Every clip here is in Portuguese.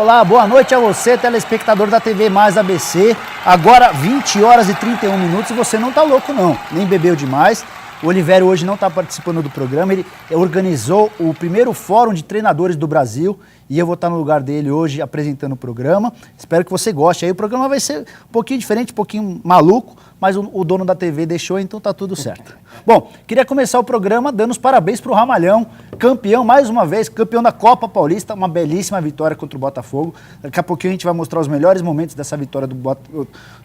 Olá, boa noite a você, telespectador da TV Mais ABC. Agora 20 horas e 31 minutos e você não tá louco não, nem bebeu demais. O Olivério hoje não está participando do programa, ele organizou o primeiro fórum de treinadores do Brasil e eu vou estar no lugar dele hoje apresentando o programa. Espero que você goste. Aí o programa vai ser um pouquinho diferente, um pouquinho maluco, mas o dono da TV deixou, então tá tudo certo. Bom, queria começar o programa dando os parabéns para o Ramalhão, campeão mais uma vez, campeão da Copa Paulista, uma belíssima vitória contra o Botafogo. Daqui a pouquinho a gente vai mostrar os melhores momentos dessa vitória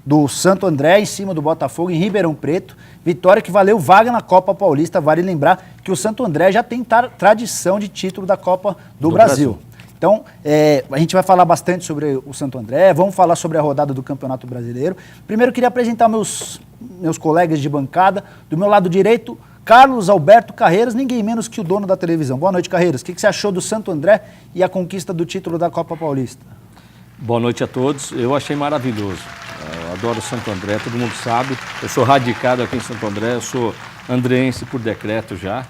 do Santo André em cima do Botafogo em Ribeirão Preto. Vitória que valeu vaga na Copa Paulista. Vale lembrar que o Santo André já tem tradição de título da Copa do Brasil. Então, a gente vai falar bastante sobre o Santo André, vamos falar sobre a rodada do Campeonato Brasileiro. Primeiro, queria apresentar meus colegas de bancada. Do meu lado direito, Carlos Alberto Carreiras, ninguém menos que o dono da televisão. Boa noite, Carreiras. O que você achou do Santo André e a conquista do título da Copa Paulista? Boa noite a todos. Eu achei maravilhoso. Eu adoro o Santo André, todo mundo sabe. Eu sou radicado aqui em Santo André, eu sou andreense por decreto já.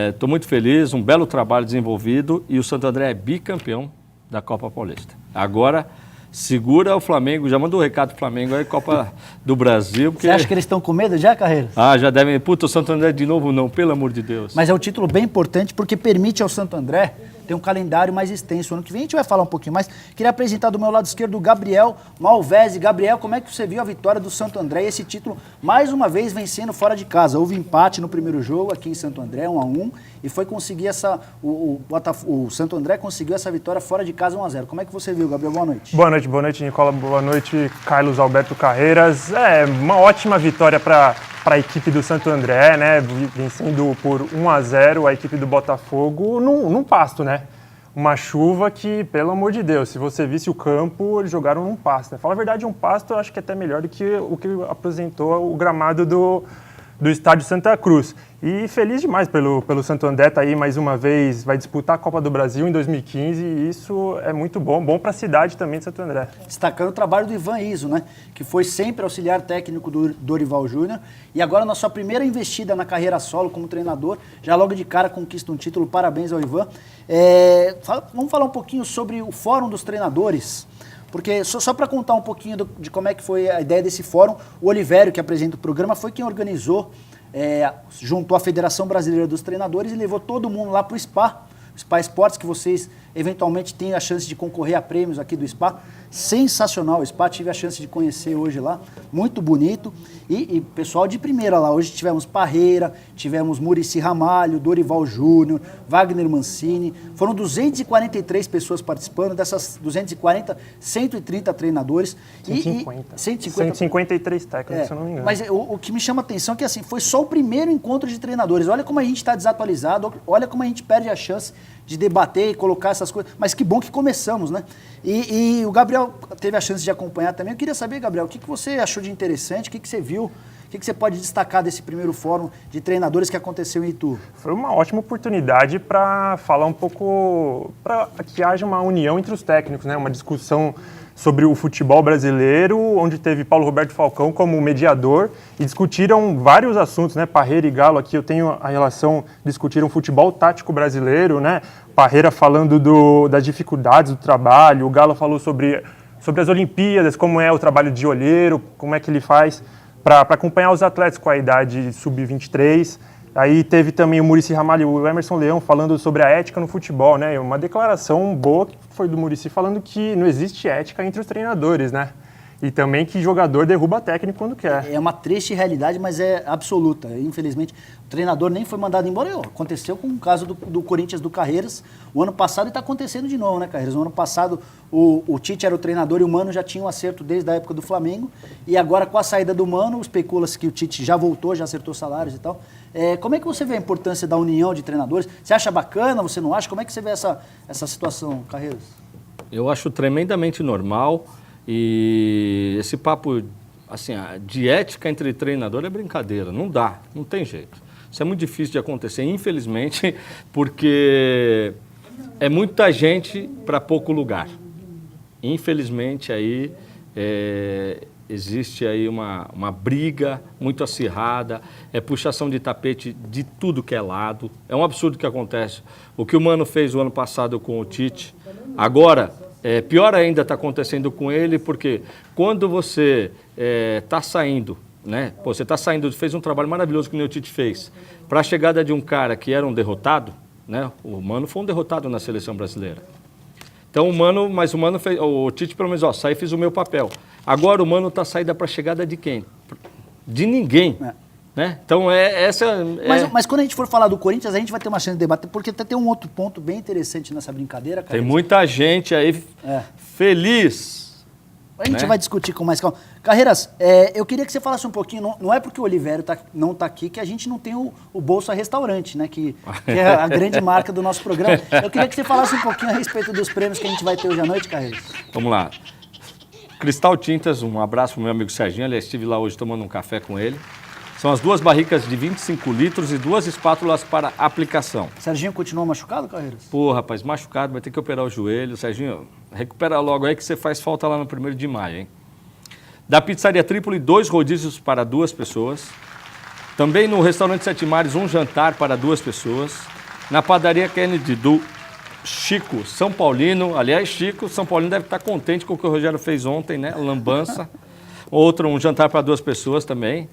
Estou muito feliz, um belo trabalho desenvolvido e o Santo André é bicampeão da Copa Paulista. Agora, segura o Flamengo, já mandou um recado pro Flamengo aí, Copa do Brasil. Porque... Você acha que eles estão com medo já, Carreiras? Já devem. Puta, o Santo André de novo não, pelo amor de Deus. Mas é um título bem importante porque permite ao Santo André ter um calendário mais extenso. Ano que vem a gente vai falar um pouquinho mais. Queria apresentar do meu lado esquerdo o Gabriel Malvese. Gabriel, como é que você viu a vitória do Santo André e esse título, mais uma vez, vencendo fora de casa? Houve empate no primeiro jogo aqui em Santo André, 1-1, e foi conseguir o Santo André conseguiu essa vitória fora de casa, 1-0. Como é que você viu, Gabriel? Boa noite. Boa noite, Nicola. Boa noite, Carlos Alberto Carreiras. Uma ótima vitória para a equipe do Santo André, né? Vencendo por 1-0 a equipe do Botafogo num pasto, né? Uma chuva que, pelo amor de Deus, se você visse o campo, eles jogaram num pasto. Né? Fala a verdade, um pasto eu acho que é até melhor do que o que apresentou o gramado do estádio Santa Cruz. E feliz demais pelo Santo André, tá aí mais uma vez, vai disputar a Copa do Brasil em 2015 e isso é muito bom para a cidade também de Santo André. Destacando o trabalho do Ivan Iso, né? Que foi sempre auxiliar técnico do Dorival Júnior e agora na sua primeira investida na carreira solo como treinador, já logo de cara conquista um título, parabéns ao Ivan. Vamos falar um pouquinho sobre o Fórum dos Treinadores. Porque, só para contar um pouquinho de como é que foi a ideia desse fórum, o Olivério, que apresenta o programa, foi quem organizou, juntou a Federação Brasileira dos Treinadores e levou todo mundo lá para o SPA Esportes, que vocês eventualmente têm a chance de concorrer a prêmios aqui do SPA. Sensacional o SPA, tive a chance de conhecer hoje lá, muito bonito. E pessoal de primeira lá, hoje tivemos Parreira, tivemos Muricy Ramalho, Dorival Júnior, Wagner Mancini. Foram 243 pessoas participando, dessas 240, 130 treinadores. 153 técnicos, se eu não me engano. Mas o que me chama a atenção é que assim, foi só o primeiro encontro de treinadores. Olha como a gente está desatualizado, olha como a gente perde a chance de debater e colocar essas coisas. Mas que bom que começamos, né? E o Gabriel teve a chance de acompanhar também. Eu queria saber, Gabriel, o que você achou de interessante, o que você viu, o que você pode destacar desse primeiro fórum de treinadores que aconteceu em Itu? Foi uma ótima oportunidade para falar um pouco, para que haja uma união entre os técnicos, né? Uma discussão sobre o futebol brasileiro, onde teve Paulo Roberto Falcão como mediador e discutiram vários assuntos, né? Parreira e Galo, aqui eu tenho a relação, discutiram futebol tático brasileiro, né? Parreira falando das dificuldades do trabalho, o Galo falou sobre as Olimpíadas, como é o trabalho de olheiro, como é que ele faz para acompanhar os atletas com a idade sub-23. Aí teve também o Muricy Ramalho e o Emerson Leão falando sobre a ética no futebol, né? Uma declaração boa que foi do Muricy falando que não existe ética entre os treinadores, né? E também que jogador derruba técnico quando quer. É uma triste realidade, mas é absoluta. Infelizmente, o treinador nem foi mandado embora. Aconteceu com o caso do Corinthians, do Carreiras, o ano passado, e está acontecendo de novo, né, Carreiras? No ano passado, o Tite era o treinador e o Mano já tinha um acerto desde a época do Flamengo. E agora, com a saída do Mano, especula-se que o Tite já voltou, já acertou salários e tal. Como é que você vê a importância da união de treinadores? Você acha bacana, você não acha? Como é que você vê essa situação, Carreiras? Eu acho tremendamente normal. E esse papo assim, de ética entre treinador é brincadeira, não dá, não tem jeito. Isso é muito difícil de acontecer, infelizmente, porque é muita gente para pouco lugar. Infelizmente, aí existe aí uma briga muito acirrada, puxação de tapete de tudo que é lado. É um absurdo que acontece. O que o Mano fez o ano passado com o Tite, agora Pior ainda está acontecendo com ele, porque quando você está saindo, né? Pô, você está saindo, fez um trabalho maravilhoso que o Tite fez, para a chegada de um cara que era um derrotado, né? O Mano foi um derrotado na seleção brasileira. Então o fez, o Tite pelo menos, saí e fiz o meu papel. Agora o Mano está saindo para a chegada de quem? De ninguém. Né? Então Mas quando a gente for falar do Corinthians, a gente vai ter uma chance de debater, porque até tem um outro ponto bem interessante nessa brincadeira, cara. Tem muita gente aí feliz. A gente vai discutir com mais calma. Carreiras, eu queria que você falasse um pouquinho, não é porque o Olivério não está aqui que a gente não tem o Bolsa Restaurante, né? Que é a grande marca do nosso programa. Eu queria que você falasse um pouquinho a respeito dos prêmios que a gente vai ter hoje à noite, Carreiras. Vamos lá. Cristal Tintas, um abraço para o meu amigo Serginho, aliás, estive lá hoje tomando um café com ele. São as 2 barricas de 25 litros e 2 espátulas para aplicação. Serginho continua machucado, Carreiras? Pô, rapaz, machucado, vai ter que operar o joelho. Serginho, recupera logo aí que você faz falta lá no 1º de maio, hein? Da Pizzaria Trípoli, 2 rodízios para 2 pessoas. Também no Restaurante Sete Mares, um jantar para 2 pessoas. Na Padaria Kennedy do Chico São Paulino. Aliás, Chico São Paulino deve estar contente com o que o Rogério fez ontem, né? Lambança. Um jantar para 2 pessoas também.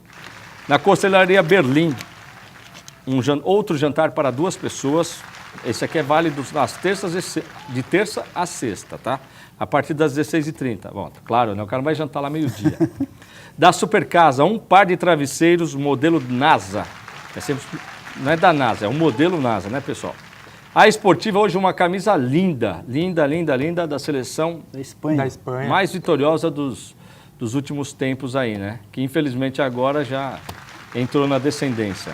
Na Costelaria Berlim, outro jantar para 2 pessoas. Esse aqui é válido nas terças, de terça a sexta, tá? A partir das 16h30. Bom, claro, né? O cara vai jantar lá meio-dia. Da Super Casa, um par de travesseiros, modelo NASA. Não é da NASA, é um modelo NASA, né, pessoal? A Esportiva, hoje uma camisa linda, linda, linda, linda, da seleção da Espanha. Mais vitoriosa dos últimos tempos aí, né? Que infelizmente agora já entrou na descendência.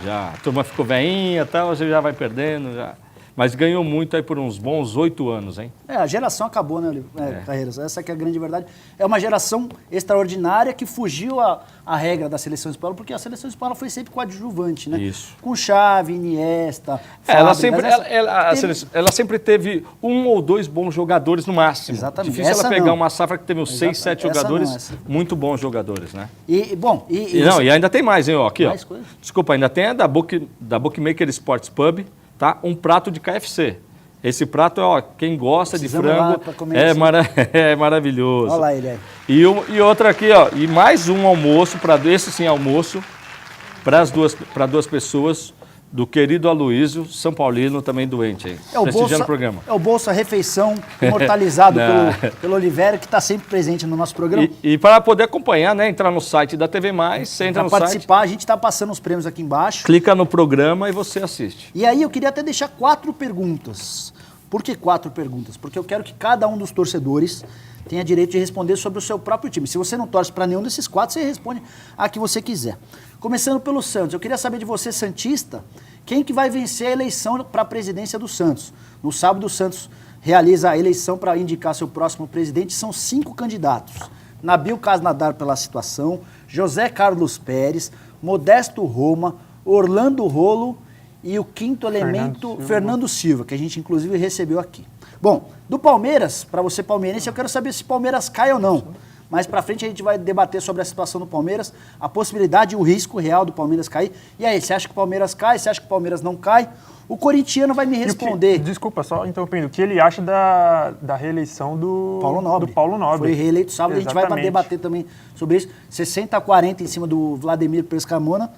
A turma ficou veinha e tal, você já vai perdendo, já. Mas ganhou muito aí por uns bons 8 anos, hein? A geração acabou, né, Carreiras? Essa que é a grande verdade. É uma geração extraordinária que fugiu a regra da seleção espanhola, porque a seleção espanhola foi sempre coadjuvante, né? Isso. Com Xavi, Iniesta, ela sempre teve 1 ou 2 bons jogadores no máximo. Exatamente. Difícil ela pegar uma safra que teve uns 6, 7 jogadores, muito bons jogadores, né? E ainda tem mais, hein? Aqui, mais coisa? Desculpa, ainda tem a da Bookmaker Sports Pub, tá? Um prato de KFC. Esse prato, quem gosta de frango, é maravilhoso. Olha lá ele aí. E outra aqui, e mais um almoço, esse sim almoço, para 2 pessoas, do querido Aloísio, São Paulino, também doente aí, prestigiando o programa. É o Bolsa Refeição, imortalizado pelo Olivério, que está sempre presente no nosso programa. E para poder acompanhar, né, entrar no site da TV Mais, você entra no site. Para participar, a gente está passando os prêmios aqui embaixo. Clica no programa e você assiste. E aí eu queria até deixar 4 perguntas. Por que 4 perguntas? Porque eu quero que cada um dos torcedores tenha direito de responder sobre o seu próprio time. Se você não torce para nenhum desses 4, você responde a que você quiser. Começando pelo Santos, eu queria saber de você, santista, quem que vai vencer a eleição para a presidência do Santos. No sábado, o Santos realiza a eleição para indicar seu próximo presidente. São 5 candidatos. Nabil Casnadar pela situação, José Carlos Pérez, Modesto Roma, Orlando Rolo e o 5º elemento, Fernando Silva, que a gente inclusive recebeu aqui. Bom, do Palmeiras, para você palmeirense, eu quero saber se o Palmeiras cai ou não. Mais pra frente a gente vai debater sobre a situação do Palmeiras, a possibilidade e o risco real do Palmeiras cair. E aí, você acha que o Palmeiras cai? Você acha que o Palmeiras não cai? O corintiano vai me responder. Desculpa, só interrompendo. O que ele acha da reeleição do Paulo Nobre? Foi reeleito sábado. Exatamente. A gente vai debater também sobre isso. 60-40 em cima do Vladimir Pescarmona.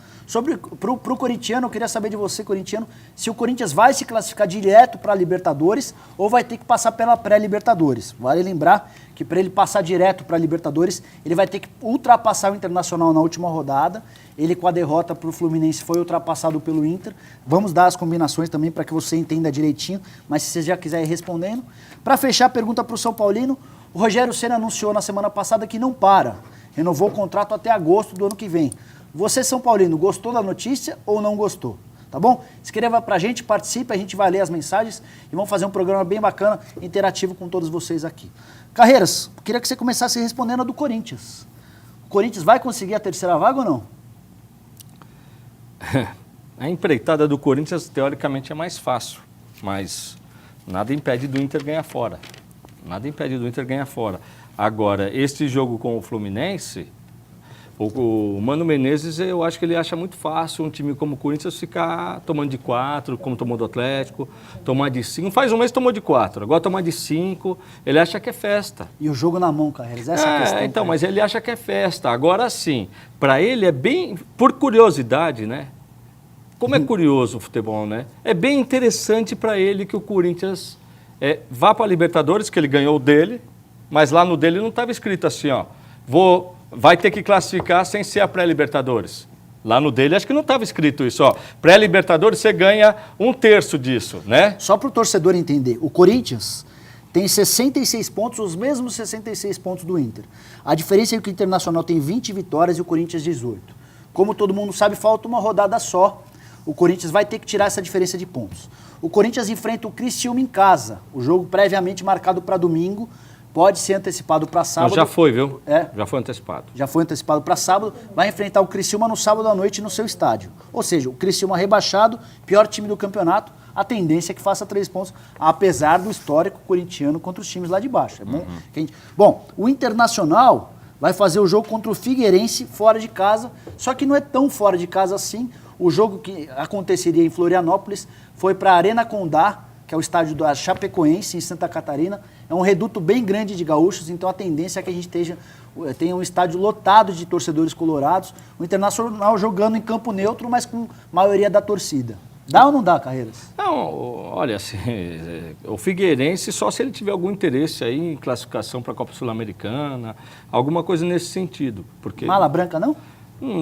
Pro corintiano, eu queria saber de você, corintiano, se o Corinthians vai se classificar direto para a Libertadores ou vai ter que passar pela pré-Libertadores. Vale lembrar que para ele passar direto para a Libertadores, ele vai ter que ultrapassar o Internacional na última rodada. Ele, com a derrota para o Fluminense, foi ultrapassado pelo Inter. Vamos dar as combinações também para que você entenda direitinho, mas se você já quiser ir respondendo. Para fechar, pergunta para o São Paulino. O Rogério Ceni anunciou na semana passada que não para. Renovou o contrato até agosto do ano que vem. Você, São Paulino, gostou da notícia ou não gostou? Tá bom? Escreva pra gente, participe, a gente vai ler as mensagens e vamos fazer um programa bem bacana, interativo com todos vocês aqui. Carreiras, queria que você começasse respondendo a do Corinthians. O Corinthians vai conseguir a 3ª vaga ou não? A empreitada do Corinthians, teoricamente, é mais fácil, mas nada impede do Inter ganhar fora. Nada impede do Inter ganhar fora. Agora, este jogo com o Fluminense O Mano Menezes, eu acho que ele acha muito fácil um time como o Corinthians ficar tomando de 4, como tomou do Atlético, tomar de 5. Faz um mês tomou de 4, agora tomar de 5. Ele acha que é festa. E o jogo na mão, Carreiras, essa é a questão. Então, mas ele acha que é festa. Agora sim, para ele é bem, por curiosidade, né? Como é curioso o futebol, né? É bem interessante para ele que o Corinthians vá para a Libertadores, que ele ganhou dele, mas lá no dele não estava escrito assim, ó, vai ter que classificar sem ser a pré-Libertadores. Lá no dele acho que não estava escrito isso, ó. Pré-Libertadores você ganha 1/3 disso, né? Só para o torcedor entender, o Corinthians tem 66 pontos, os mesmos 66 pontos do Inter. A diferença é que o Internacional tem 20 vitórias e o Corinthians 18. Como todo mundo sabe, falta uma rodada só. O Corinthians vai ter que tirar essa diferença de pontos. O Corinthians enfrenta o Criciúma em casa. O jogo previamente marcado para domingo. Pode ser antecipado para sábado. Não, já foi, viu? É. Já foi antecipado. Já foi antecipado para sábado. Vai enfrentar o Criciúma no sábado à noite no seu estádio. Ou seja, o Criciúma rebaixado, pior time do campeonato. A tendência é que faça 3 pontos, apesar do histórico corintiano contra os times lá de baixo. É bom, Bom, o Internacional vai fazer o jogo contra o Figueirense fora de casa, só que não é tão fora de casa assim. O jogo que aconteceria em Florianópolis foi para a Arena Condá, que é o estádio da Chapecoense, em Santa Catarina. É um reduto bem grande de gaúchos, então a tendência é que a gente tenha um estádio lotado de torcedores colorados. O Internacional jogando em campo neutro, mas com maioria da torcida. Dá ou não dá, Carreiras? Não, olha, assim, o Figueirense, só se ele tiver algum interesse aí em classificação para a Copa Sul-Americana, alguma coisa nesse sentido. Porque... Mala branca, não?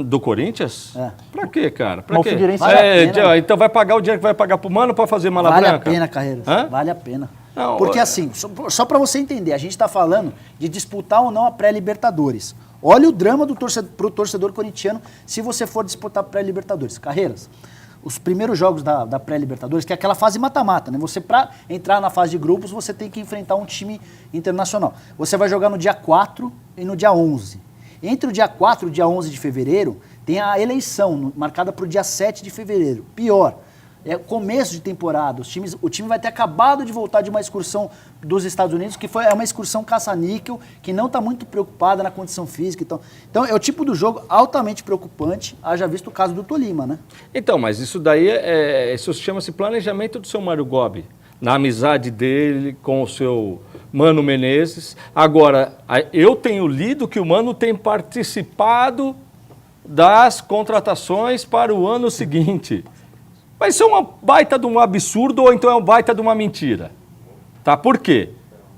Do Corinthians? É. Pra quê, cara? Pra Mas o quê? Figueirense vale a pena. Então vai pagar o dinheiro que vai pagar pro Mano para fazer mala Vale branca? a pena, Carreiras. Hã? Vale a pena. Não, Porque assim, só para você entender, a gente está falando de disputar ou não a pré-Libertadores. Olha o drama pro torcedor corintiano se você for disputar a pré-Libertadores. Carreiras, os primeiros jogos da pré-Libertadores, que é aquela fase mata-mata, né? Você, para entrar na fase de grupos, você tem que enfrentar um time internacional. Você vai jogar no dia 4 e no dia 11. Entre o dia 4 e o dia 11 de fevereiro, tem a eleição, marcada para o dia 7 de fevereiro. Pior, é começo de temporada, o time vai ter acabado de voltar de uma excursão dos Estados Unidos, que é uma excursão caça-níquel, que não está muito preocupada na condição física. Então é o tipo do jogo altamente preocupante, haja visto o caso do Tolima, né? Então, mas isso daí isso chama-se planejamento do seu Mário Gobi, na amizade dele com o seu Mano Menezes. Agora, eu tenho lido que o Mano tem participado das contratações para o ano seguinte. Mas isso é uma baita de um absurdo ou então é uma baita de uma mentira? Tá? Por quê?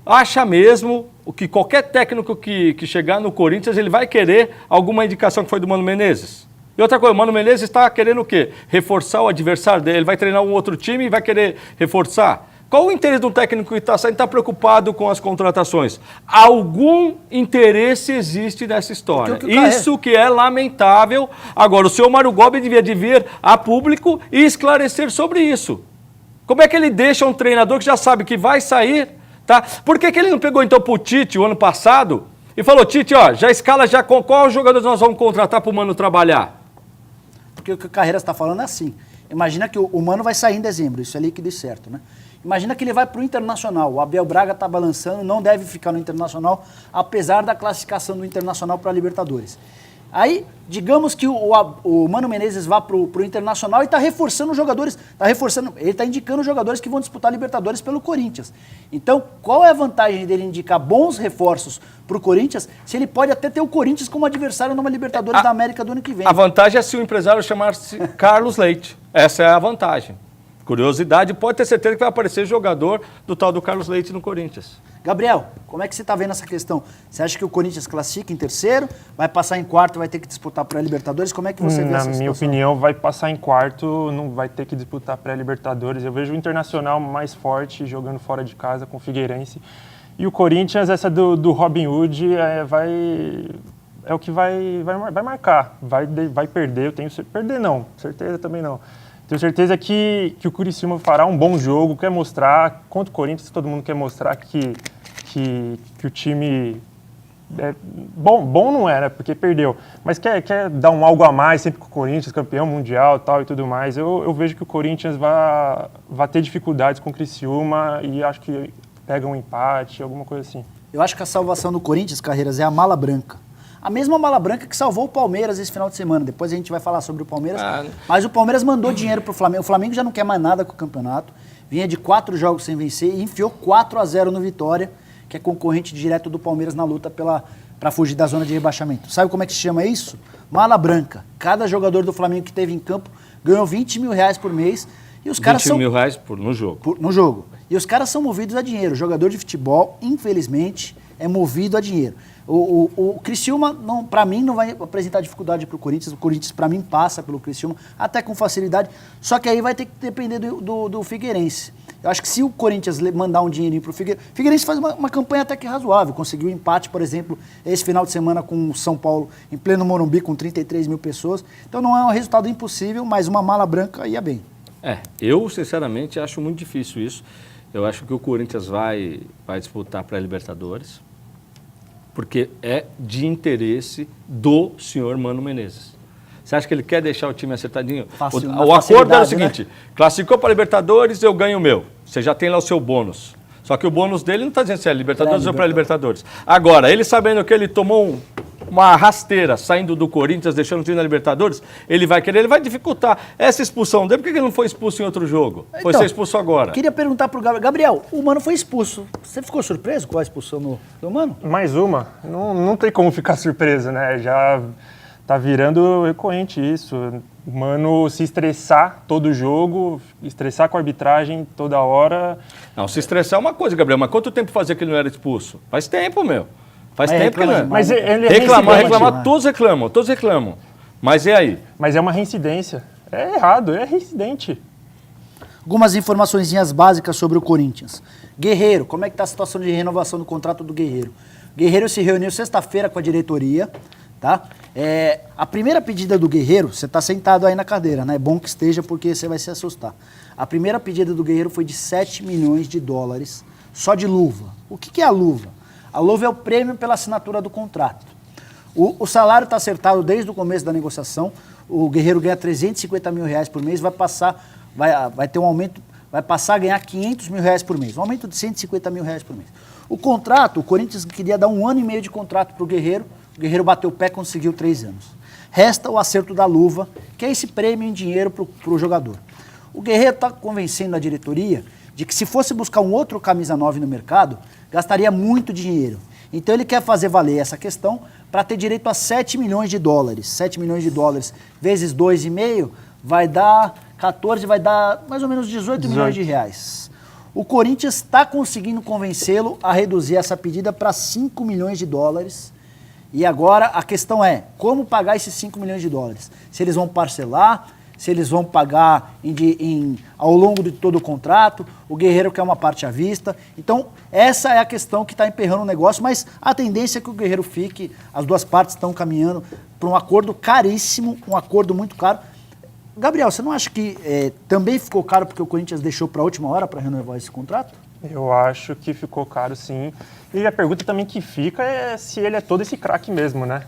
Acha mesmo que qualquer técnico que chegar no Corinthians, ele vai querer alguma indicação que foi do Mano Menezes? E outra coisa, o Mano Menezes está querendo o quê? Reforçar o adversário dele. Ele vai treinar um outro time e vai querer reforçar? Qual o interesse de um técnico que está saindo, está preocupado com as contratações? Algum interesse existe nessa história. Isso que é lamentável. Agora, o senhor Mário Gobi devia de vir a público e esclarecer sobre isso. Como é que ele deixa um treinador que já sabe que vai sair? Tá? Por que ele não pegou então para o Tite o ano passado e falou, Tite, ó, já escala já com qual jogador nós vamos contratar para o Mano trabalhar? Porque o que o Carreiras está falando é assim. Imagina que o Mano vai sair em dezembro, isso é líquido e certo, né? Imagina que ele vai para o Internacional, o Abel Braga está balançando, não deve ficar no Internacional, apesar da classificação do Internacional para a Libertadores. Aí, digamos que o Mano Menezes vá para o Internacional e está reforçando os jogadores, ele está indicando os jogadores que vão disputar a Libertadores pelo Corinthians. Então, qual é a vantagem dele indicar bons reforços para o Corinthians, se ele pode até ter o Corinthians como adversário numa Libertadores da América do ano que vem? A vantagem é se o empresário chamar-se Carlos Leite. Essa é a vantagem. Curiosidade, pode ter certeza que vai aparecer jogador do tal do Carlos Leite no Corinthians. Gabriel, como é que você está vendo essa questão? Você acha que o Corinthians classifica em terceiro, vai passar em quarto, vai ter que disputar pré-Libertadores? Como é que você vê essa situação? Na minha opinião, vai passar em quarto, não vai ter que disputar pré-Libertadores. Eu vejo o Internacional mais forte, jogando fora de casa com o Figueirense. E o Corinthians, essa do Robin Hood, é o que vai marcar. Vai perder, eu tenho certeza. Perder não, certeza também não. Tenho certeza que o Criciúma fará um bom jogo, quer mostrar, contra o Corinthians, todo mundo quer mostrar que o time é bom não é, né, porque perdeu, mas quer dar algo a mais sempre com o Corinthians, campeão mundial tal, e tudo mais. Eu vejo que o Corinthians vai ter dificuldades com o Criciúma e acho que pega um empate, alguma coisa assim. Eu acho que a salvação do Corinthians, Carreiras, é a mala branca. A mesma mala branca que salvou o Palmeiras esse final de semana. Depois a gente vai falar sobre o Palmeiras. Mas o Palmeiras mandou dinheiro pro Flamengo. O Flamengo já não quer mais nada com o campeonato. Vinha de 4 jogos sem vencer e enfiou 4-0 no Vitória, que é concorrente direto do Palmeiras na luta para fugir da zona de rebaixamento. Sabe como é que se chama isso? Mala branca. Cada jogador do Flamengo que teve em campo ganhou 20 mil reais por mês. E os caras 20 mil reais no jogo. No jogo. E os caras são movidos a dinheiro. O jogador de futebol, infelizmente, é movido a dinheiro. O Criciúma, para mim, não vai apresentar dificuldade para o Corinthians. O Corinthians, para mim, passa pelo Criciúma, até com facilidade. Só que aí vai ter que depender do Figueirense. Eu acho que se o Corinthians mandar um dinheirinho para o Figueirense... Figueirense faz uma campanha até que razoável. Conseguiu um empate, por exemplo, esse final de semana com o São Paulo, em pleno Morumbi, com 33 mil pessoas. Então não é um resultado impossível, mas uma mala branca ia bem. Eu, sinceramente, acho muito difícil isso. Eu acho que o Corinthians vai disputar para a Libertadores, porque é de interesse do senhor Mano Menezes. Você acha que ele quer deixar o time acertadinho? O acordo era o seguinte, né? Classificou para a Libertadores, eu ganho o meu. Você já tem lá o seu bônus. Só que o bônus dele não está dizendo se é Libertadores ou pré-Libertadores. Agora, ele sabendo que ele tomou uma rasteira saindo do Corinthians, deixando o time na Libertadores, ele vai dificultar essa expulsão dele. Por que ele não foi expulso em outro jogo? Foi ser expulso agora. Queria perguntar pro Gabriel. Gabriel, o Mano foi expulso. Você ficou surpreso com a expulsão do Mano? Mais uma. Não tem como ficar surpreso, né? Já tá virando recorrente isso. O Mano se estressar todo jogo, estressar com a arbitragem toda hora. Não, se estressar é uma coisa, Gabriel, mas quanto tempo fazia que ele não era expulso? Faz tempo, meu. Faz tempo que não é. Mas ele reclamar, todos reclamam. Mas e aí? Mas é uma reincidência. É errado, é reincidente. Algumas informaçõezinhas básicas sobre o Corinthians. Guerreiro, como é que está a situação de renovação do contrato do Guerreiro? Guerreiro se reuniu sexta-feira com a diretoria, tá? A primeira pedida do Guerreiro, você está sentado aí na cadeira, né? É bom que esteja porque você vai se assustar. A primeira pedida do Guerreiro foi de 7 milhões de dólares, só de luva. O que é a luva? A luva é o prêmio pela assinatura do contrato. O salário está acertado desde o começo da negociação. O Guerreiro ganha 350 mil reais por mês, vai ter um aumento, vai passar a ganhar 500 mil reais por mês. Um aumento de 150 mil reais por mês. O contrato, o Corinthians queria dar 1 ano e meio de contrato para o Guerreiro bateu o pé e conseguiu 3 anos. Resta o acerto da luva, que é esse prêmio em dinheiro para o jogador. O Guerreiro está convencendo a diretoria de que se fosse buscar um outro camisa 9 no mercado, gastaria muito dinheiro. Então ele quer fazer valer essa questão para ter direito a 7 milhões de dólares. 7 milhões de dólares vezes 2,5 vai dar 14, vai dar mais ou menos 18 milhões de reais. O Corinthians está conseguindo convencê-lo a reduzir essa pedida para 5 milhões de dólares. E agora a questão é, como pagar esses 5 milhões de dólares? Se eles vão parcelar, se eles vão pagar ao longo de todo o contrato, o Guerreiro quer uma parte à vista. Então, essa é a questão que está emperrando o negócio, mas a tendência é que o Guerreiro fique, as duas partes estão caminhando para um acordo caríssimo, um acordo muito caro. Gabriel, você não acha que também ficou caro porque o Corinthians deixou para a última hora para renovar esse contrato? Eu acho que ficou caro, sim. E a pergunta também que fica é se ele é todo esse craque mesmo, né?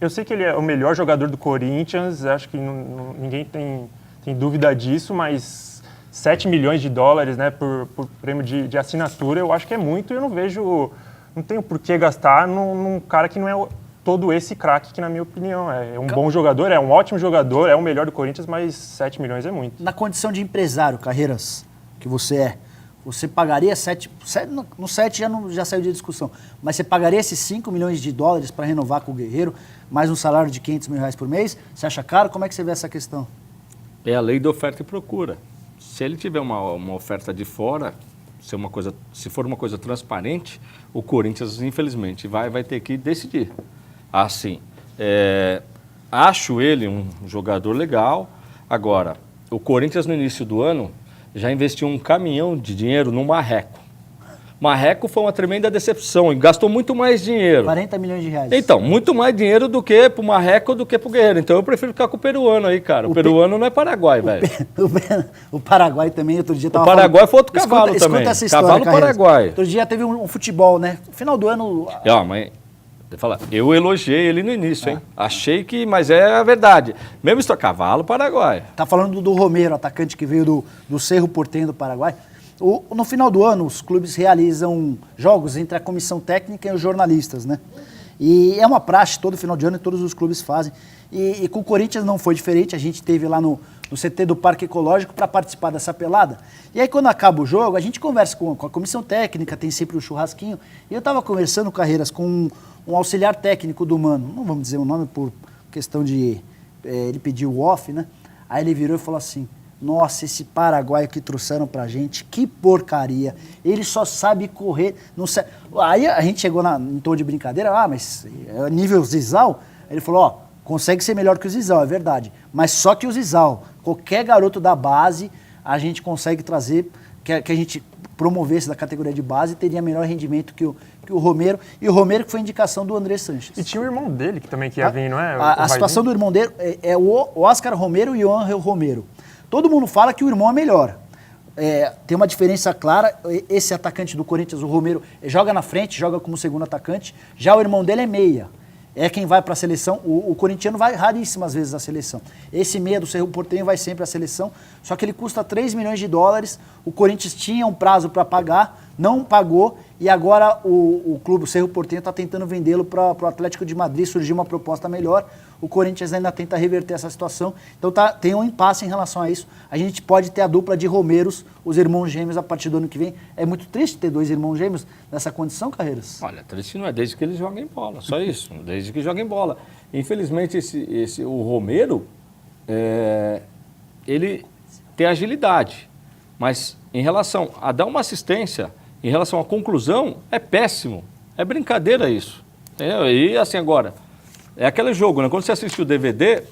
Eu sei que ele é o melhor jogador do Corinthians, acho que ninguém tem dúvida disso, mas 7 milhões de dólares, né, por prêmio de assinatura, eu acho que é muito e eu não tenho por que gastar num cara que não é todo esse craque, que na minha opinião é um bom jogador, é um ótimo jogador, é o melhor do Corinthians, mas 7 milhões é muito. Na condição de empresário, Carreiras, que você pagaria 7, no 7 já saiu de discussão, mas você pagaria esses 5 milhões de dólares para renovar com o Guerreiro, mais um salário de 500 mil reais por mês? Você acha caro? Como é que você vê essa questão? É a lei da oferta e procura. Se ele tiver uma oferta de fora, se for uma coisa transparente, o Corinthians, infelizmente, vai ter que decidir. Assim, acho ele um jogador legal. Agora, o Corinthians no início do ano já investiu um caminhão de dinheiro no Marreco. Marreco foi uma tremenda decepção e gastou muito mais dinheiro. 40 milhões de reais. Então, muito mais dinheiro do que pro Marreco do que pro Guerreiro. Então eu prefiro ficar com o peruano aí, cara. O peruano não é Paraguai, velho. O Paraguai também, outro dia tava O Paraguai falando... foi outro cavalo também. Escuta essa história, Cavalo Carreiras. Paraguai. Outro dia teve um futebol, né? No final do ano... Mas eu elogiei ele no início, hein? Achei que, mas é a verdade. Mesmo isso, cavalo Paraguai. Tá falando do Romero, atacante que veio do Cerro Porteño do Paraguai. No final do ano, os clubes realizam jogos entre a comissão técnica e os jornalistas, né? E é uma praxe, todo final de ano, e todos os clubes fazem. E com o Corinthians não foi diferente, a gente esteve lá no CT do Parque Ecológico para participar dessa pelada. E aí, quando acaba o jogo, a gente conversa com a comissão técnica, tem sempre o churrasquinho. E eu estava conversando, Carreiras, com um auxiliar técnico do Mano, não vamos dizer o nome por questão de... ele pediu o off, né? Aí ele virou e falou assim, nossa, esse paraguaio que trouxeram pra gente, que porcaria. Ele só sabe correr. Não sabe. Aí a gente chegou em tom de brincadeira, mas é nível Zizal. Ele falou, ó, consegue ser melhor que o Zizal, é verdade. Mas só que o Zizal, qualquer garoto da base, a gente consegue trazer, que a gente promovesse da categoria de base, teria melhor rendimento que o Romero. E o Romero que foi indicação do André Sanches. E tinha o irmão dele que também ia vir, não é? A situação do irmão dele é o Oscar Romero e o Angel Romero. Todo mundo fala que o irmão é melhor. Tem uma diferença clara. Esse atacante do Corinthians, o Romero, joga na frente, joga como segundo atacante. Já o irmão dele é meia. É quem vai para a seleção. O corintiano vai raríssimas vezes à seleção. Esse meia do Cerro Porteño vai sempre à seleção. Só que ele custa 3 milhões de dólares. O Corinthians tinha um prazo para pagar, não pagou. E agora o clube, o Cerro Porteño, está tentando vendê-lo para o Atlético de Madrid. Surgiu uma proposta melhor. O Corinthians ainda tenta reverter essa situação. Então tem um impasse em relação a isso. A gente pode ter a dupla de Romeros, os irmãos gêmeos, a partir do ano que vem. É muito triste ter 2 irmãos gêmeos nessa condição, Carreiras? Olha, triste não é desde que eles joguem bola, só isso. Desde que joguem bola. Infelizmente, o Romero, ele tem agilidade. Mas em relação a dar uma assistência, em relação à conclusão, é péssimo. É brincadeira isso. Entendeu? E assim agora, é aquele jogo, né? Quando você assistiu o DVD,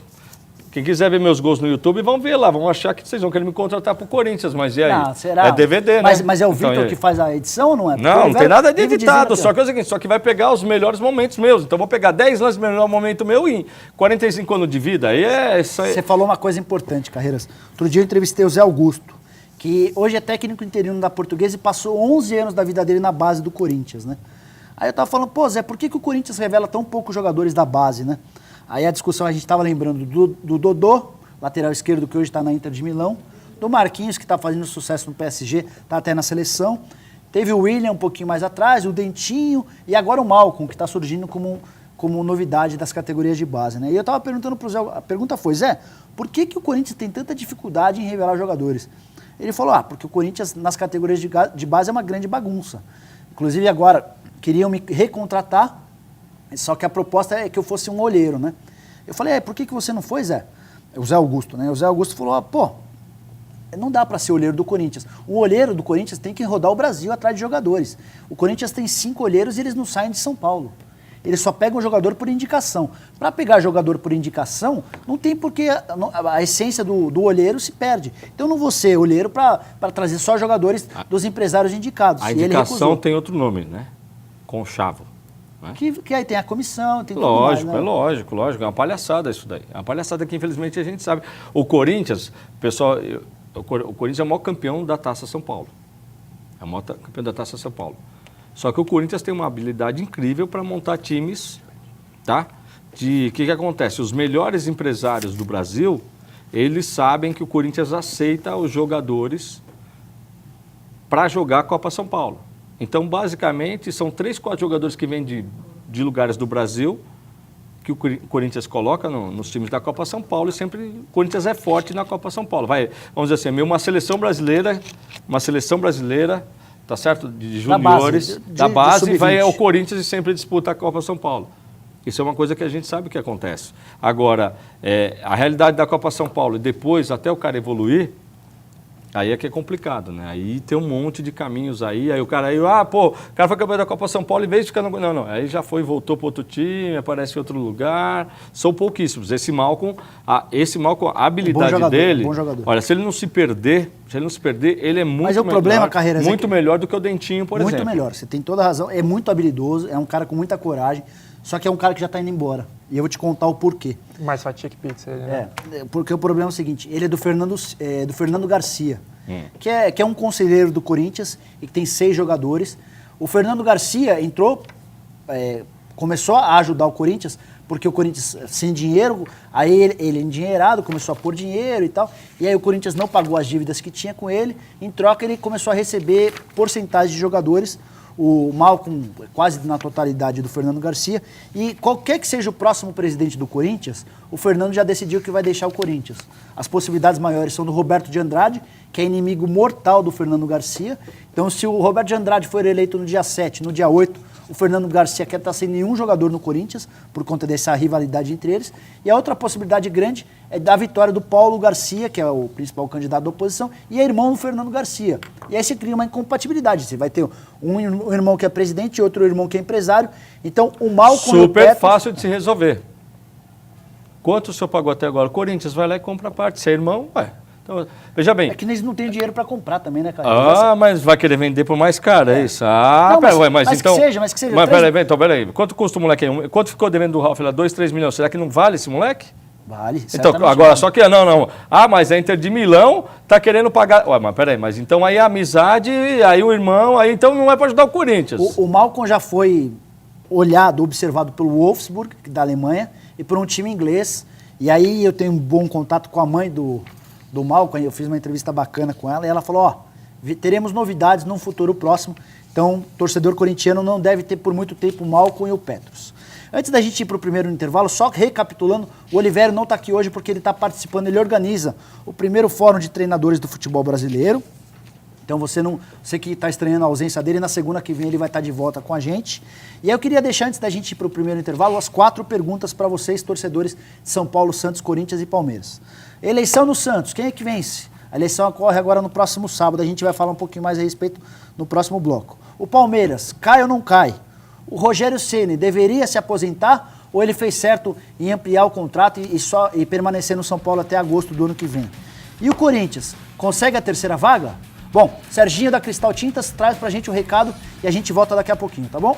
quem quiser ver meus gols no YouTube, vão ver lá, vão achar que vocês vão querer me contratar pro Corinthians, mas e aí? Não, será? É DVD, né? Mas é o Vitor que faz a edição ou não é? Não tem nada de editado, só que vai pegar os melhores momentos meus. Então vou pegar 10 lances do melhor momento meu em 45 anos de vida. Aí é isso aí. Você falou uma coisa importante, Carreiras. Outro dia eu entrevistei o Zé Augusto, que hoje é técnico interino da Portuguesa e passou 11 anos da vida dele na base do Corinthians, né? Aí eu tava falando, pô, Zé, por que o Corinthians revela tão poucos jogadores da base, né? Aí a discussão, a gente estava lembrando do Dodô, lateral esquerdo, que hoje está na Inter de Milão, do Marquinhos, que está fazendo sucesso no PSG, está até na seleção. Teve o William um pouquinho mais atrás, o Dentinho, e agora o Malcom, que está surgindo como novidade das categorias de base, né? E eu estava perguntando para o Zé, a pergunta foi, Zé, por que o Corinthians tem tanta dificuldade em revelar jogadores? Ele falou, porque o Corinthians nas categorias de base é uma grande bagunça. Inclusive agora queriam me recontratar, só que a proposta é que eu fosse um olheiro, né? Eu falei, por que você não foi, Zé? O Zé Augusto, né? O Zé Augusto falou, não dá para ser olheiro do Corinthians. O olheiro do Corinthians tem que rodar o Brasil atrás de jogadores. O Corinthians tem 5 olheiros e eles não saem de São Paulo. Eles só pegam jogador por indicação. Para pegar jogador por indicação, não tem porque a essência do olheiro se perde. Então eu não vou ser olheiro para trazer só jogadores dos empresários indicados. A indicação tem outro nome, né? Conchavo. Né? Que aí tem a comissão, tem tudo lógico, mais, né? lógico. É uma palhaçada isso daí. É uma palhaçada que infelizmente a gente sabe. O Corinthians, pessoal, o Corinthians é o maior campeão da Taça São Paulo. É o maior campeão da Taça São Paulo. Só que o Corinthians tem uma habilidade incrível para montar times, tá? O que acontece? Os melhores empresários do Brasil, eles sabem que o Corinthians aceita os jogadores para jogar a Copa São Paulo. Então, basicamente, são 3, 4 jogadores que vêm de lugares do Brasil, que o Corinthians coloca nos times da Copa São Paulo, e sempre o Corinthians é forte na Copa São Paulo. Vamos dizer assim, uma seleção brasileira, tá certo? De juniores, da base vai ao Corinthians e sempre disputa a Copa São Paulo. Isso é uma coisa que a gente sabe que acontece. Agora, a realidade da Copa São Paulo e depois até o cara evoluir, aí é que é complicado, né? Aí tem um monte de caminhos aí o cara o cara foi campeão da Copa São Paulo, em vez de ficar Não, aí já voltou para outro time, aparece em outro lugar, são pouquíssimos. Esse Malcom, a habilidade dele, bom jogador. Olha, se ele não se perder, ele é muito Mas o melhor, problema, Carreiras, muito melhor do que o Dentinho, por exemplo. Muito melhor, você tem toda a razão, é muito habilidoso, é um cara com muita coragem, só que é um cara que já está indo embora. E eu vou te contar o porquê. Mais fatia que pizza. Né? Porque o problema é o seguinte, ele é do Fernando Garcia, que é um conselheiro do Corinthians e que tem 6 jogadores. O Fernando Garcia entrou, começou a ajudar o Corinthians, porque o Corinthians sem dinheiro, aí ele endinheirado, começou a pôr dinheiro e tal, e aí o Corinthians não pagou as dívidas que tinha com ele, em troca ele começou a receber porcentagem de jogadores. o Malcom quase na totalidade do Fernando Garcia, e qualquer que seja o próximo presidente do Corinthians, o Fernando já decidiu que vai deixar o Corinthians. As possibilidades maiores são do Roberto de Andrade, que é inimigo mortal do Fernando Garcia. Então, se o Roberto de Andrade for eleito no dia 7, no dia 8, o Fernando Garcia quer estar sem nenhum jogador no Corinthians, por conta dessa rivalidade entre eles. E a outra possibilidade grande é da vitória do Paulo Garcia, que é o principal candidato da oposição, e é irmão do Fernando Garcia. E aí você cria uma incompatibilidade. Você vai ter um irmão que é presidente e outro irmão que é empresário. Então, o Malcom... Super fácil de se resolver. Quanto o senhor pagou até agora? O Corinthians vai lá e compra a parte. Se é irmão, ué. Então, veja bem. É que eles não têm dinheiro para comprar também, né, cara? Mas vai querer vender por mais caro, é isso? Não, mas então... que seja, mas que seja. Mas peraí. Quanto custa o moleque aí? Quanto ficou devendo do Ralf lá? 2, 3 milhões. Será que não vale esse moleque? Vale, então, agora, só que, não. Mas a Inter de Milão tá querendo pagar... Ué, mas peraí, mas então aí a amizade, aí o irmão, aí então não é para ajudar o Corinthians. O Malcom já foi olhado, observado pelo Wolfsburg, da Alemanha, e por um time inglês. E aí eu tenho um bom contato com a mãe do Malcom, eu fiz uma entrevista bacana com ela, e ela falou, teremos novidades num futuro próximo, então torcedor corintiano não deve ter por muito tempo o Malcom e o Petros. Antes da gente ir para o primeiro intervalo, só recapitulando, o Olivério não está aqui hoje porque ele está participando, ele organiza o primeiro fórum de treinadores do futebol brasileiro. Então você que está estranhando a ausência dele, na segunda que vem ele vai estar de volta com a gente. E aí eu queria deixar, antes da gente ir para o primeiro intervalo, as 4 perguntas para vocês, torcedores de São Paulo, Santos, Corinthians e Palmeiras. Eleição no Santos, quem é que vence? A eleição ocorre agora no próximo sábado, a gente vai falar um pouquinho mais a respeito no próximo bloco. O Palmeiras, cai ou não cai? O Rogério Ceni deveria se aposentar ou ele fez certo em ampliar o contrato e permanecer no São Paulo até agosto do ano que vem? E o Corinthians, consegue a terceira vaga? Bom, Serginho da Cristal Tintas traz pra gente o recado e a gente volta daqui a pouquinho, tá bom?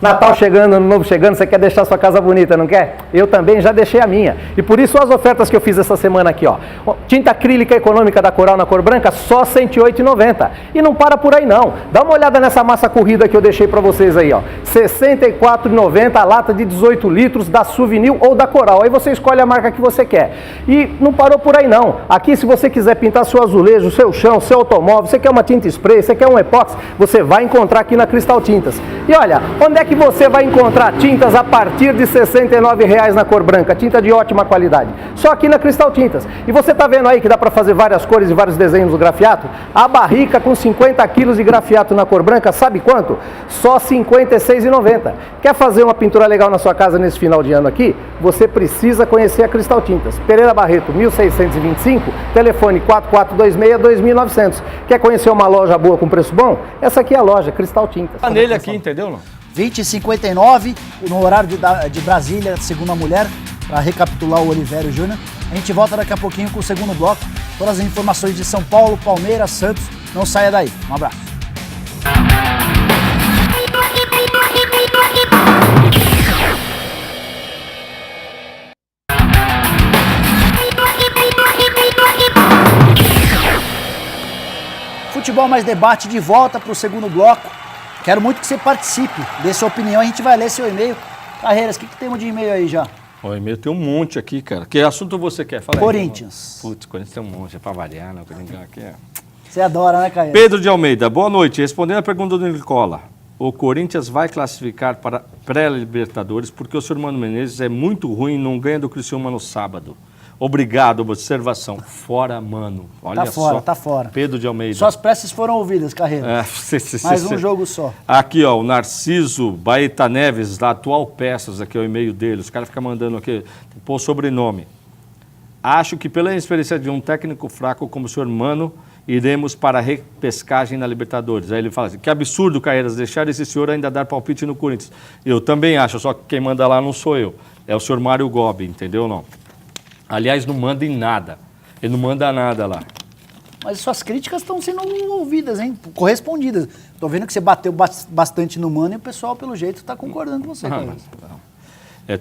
Natal chegando, Ano Novo chegando, você quer deixar sua casa bonita, não quer? Eu também já deixei a minha. E por isso as ofertas que eu fiz essa semana aqui, ó. Tinta acrílica econômica da Coral na cor branca, só R$ 108,90. E não para por aí não. Dá uma olhada nessa massa corrida que eu deixei para vocês aí, ó. R$ 64,90 a lata de 18 litros da Souvenir ou da Coral. Aí você escolhe a marca que você quer. E não parou por aí não. Aqui, se você quiser pintar seu azulejo, seu chão, seu automóvel, você quer uma tinta spray, você quer um epóxi, você vai encontrar aqui na Cristal Tintas. E olha, onde é que você vai encontrar tintas a partir de R$ 69,00 na cor branca, tinta de ótima qualidade, só aqui na Cristal Tintas. E você tá vendo aí que dá para fazer várias cores e vários desenhos no grafiato? A barrica com 50 quilos de grafiato na cor branca, sabe quanto? Só R$ 56,90. Quer fazer uma pintura legal na sua casa nesse final de ano aqui? Você precisa conhecer a Cristal Tintas. Pereira Barreto, 1625, telefone 4426-2900. Quer conhecer uma loja boa com preço bom? Essa aqui é a loja, Cristal Tintas. Tá nele aqui, entendeu? 20h59, no horário de Brasília, segunda mulher, para recapitular o Olivério Júnior. A gente volta daqui a pouquinho com o segundo bloco. Todas as informações de São Paulo, Palmeiras, Santos. Não saia daí. Um abraço. Futebol Mais Debate de volta para o segundo bloco. Quero muito que você participe, dê sua opinião, a gente vai ler seu e-mail. Carreiras, o que temos de e-mail aí já? O e-mail tem um monte aqui, cara. Que assunto você quer? Fala aí. Corinthians. Putz, Corinthians tem um monte, é pra variar, não, aqui é. Você adora, né, Carreiras? Pedro de Almeida, boa noite. Respondendo a pergunta do Nicola, o Corinthians vai classificar para pré-Libertadores porque o senhor Mano Menezes é muito ruim e não ganha do Criciúma no sábado. Obrigado, observação. Fora, Mano. Olha só. Tá fora. Pedro de Almeida. Suas preces foram ouvidas, Carreira. Mais um jogo só. Aqui, ó, o Narciso Baeta Neves, da Atual Peças, aqui é o e-mail dele. Os caras ficam mandando aqui, pô, sobrenome. Acho que pela experiência de um técnico fraco como o senhor Mano, iremos para a repescagem na Libertadores. Aí ele fala assim, que absurdo, Carreiras, deixar esse senhor ainda dar palpite no Corinthians. Eu também acho, só que quem manda lá não sou eu. É o senhor Mário Gobi, entendeu não? Aliás, não manda em nada. Ele não manda nada lá. Mas suas críticas estão sendo ouvidas, hein? Correspondidas. Tô vendo que você bateu bastante no Mano e o pessoal, pelo jeito, está concordando com você. Não.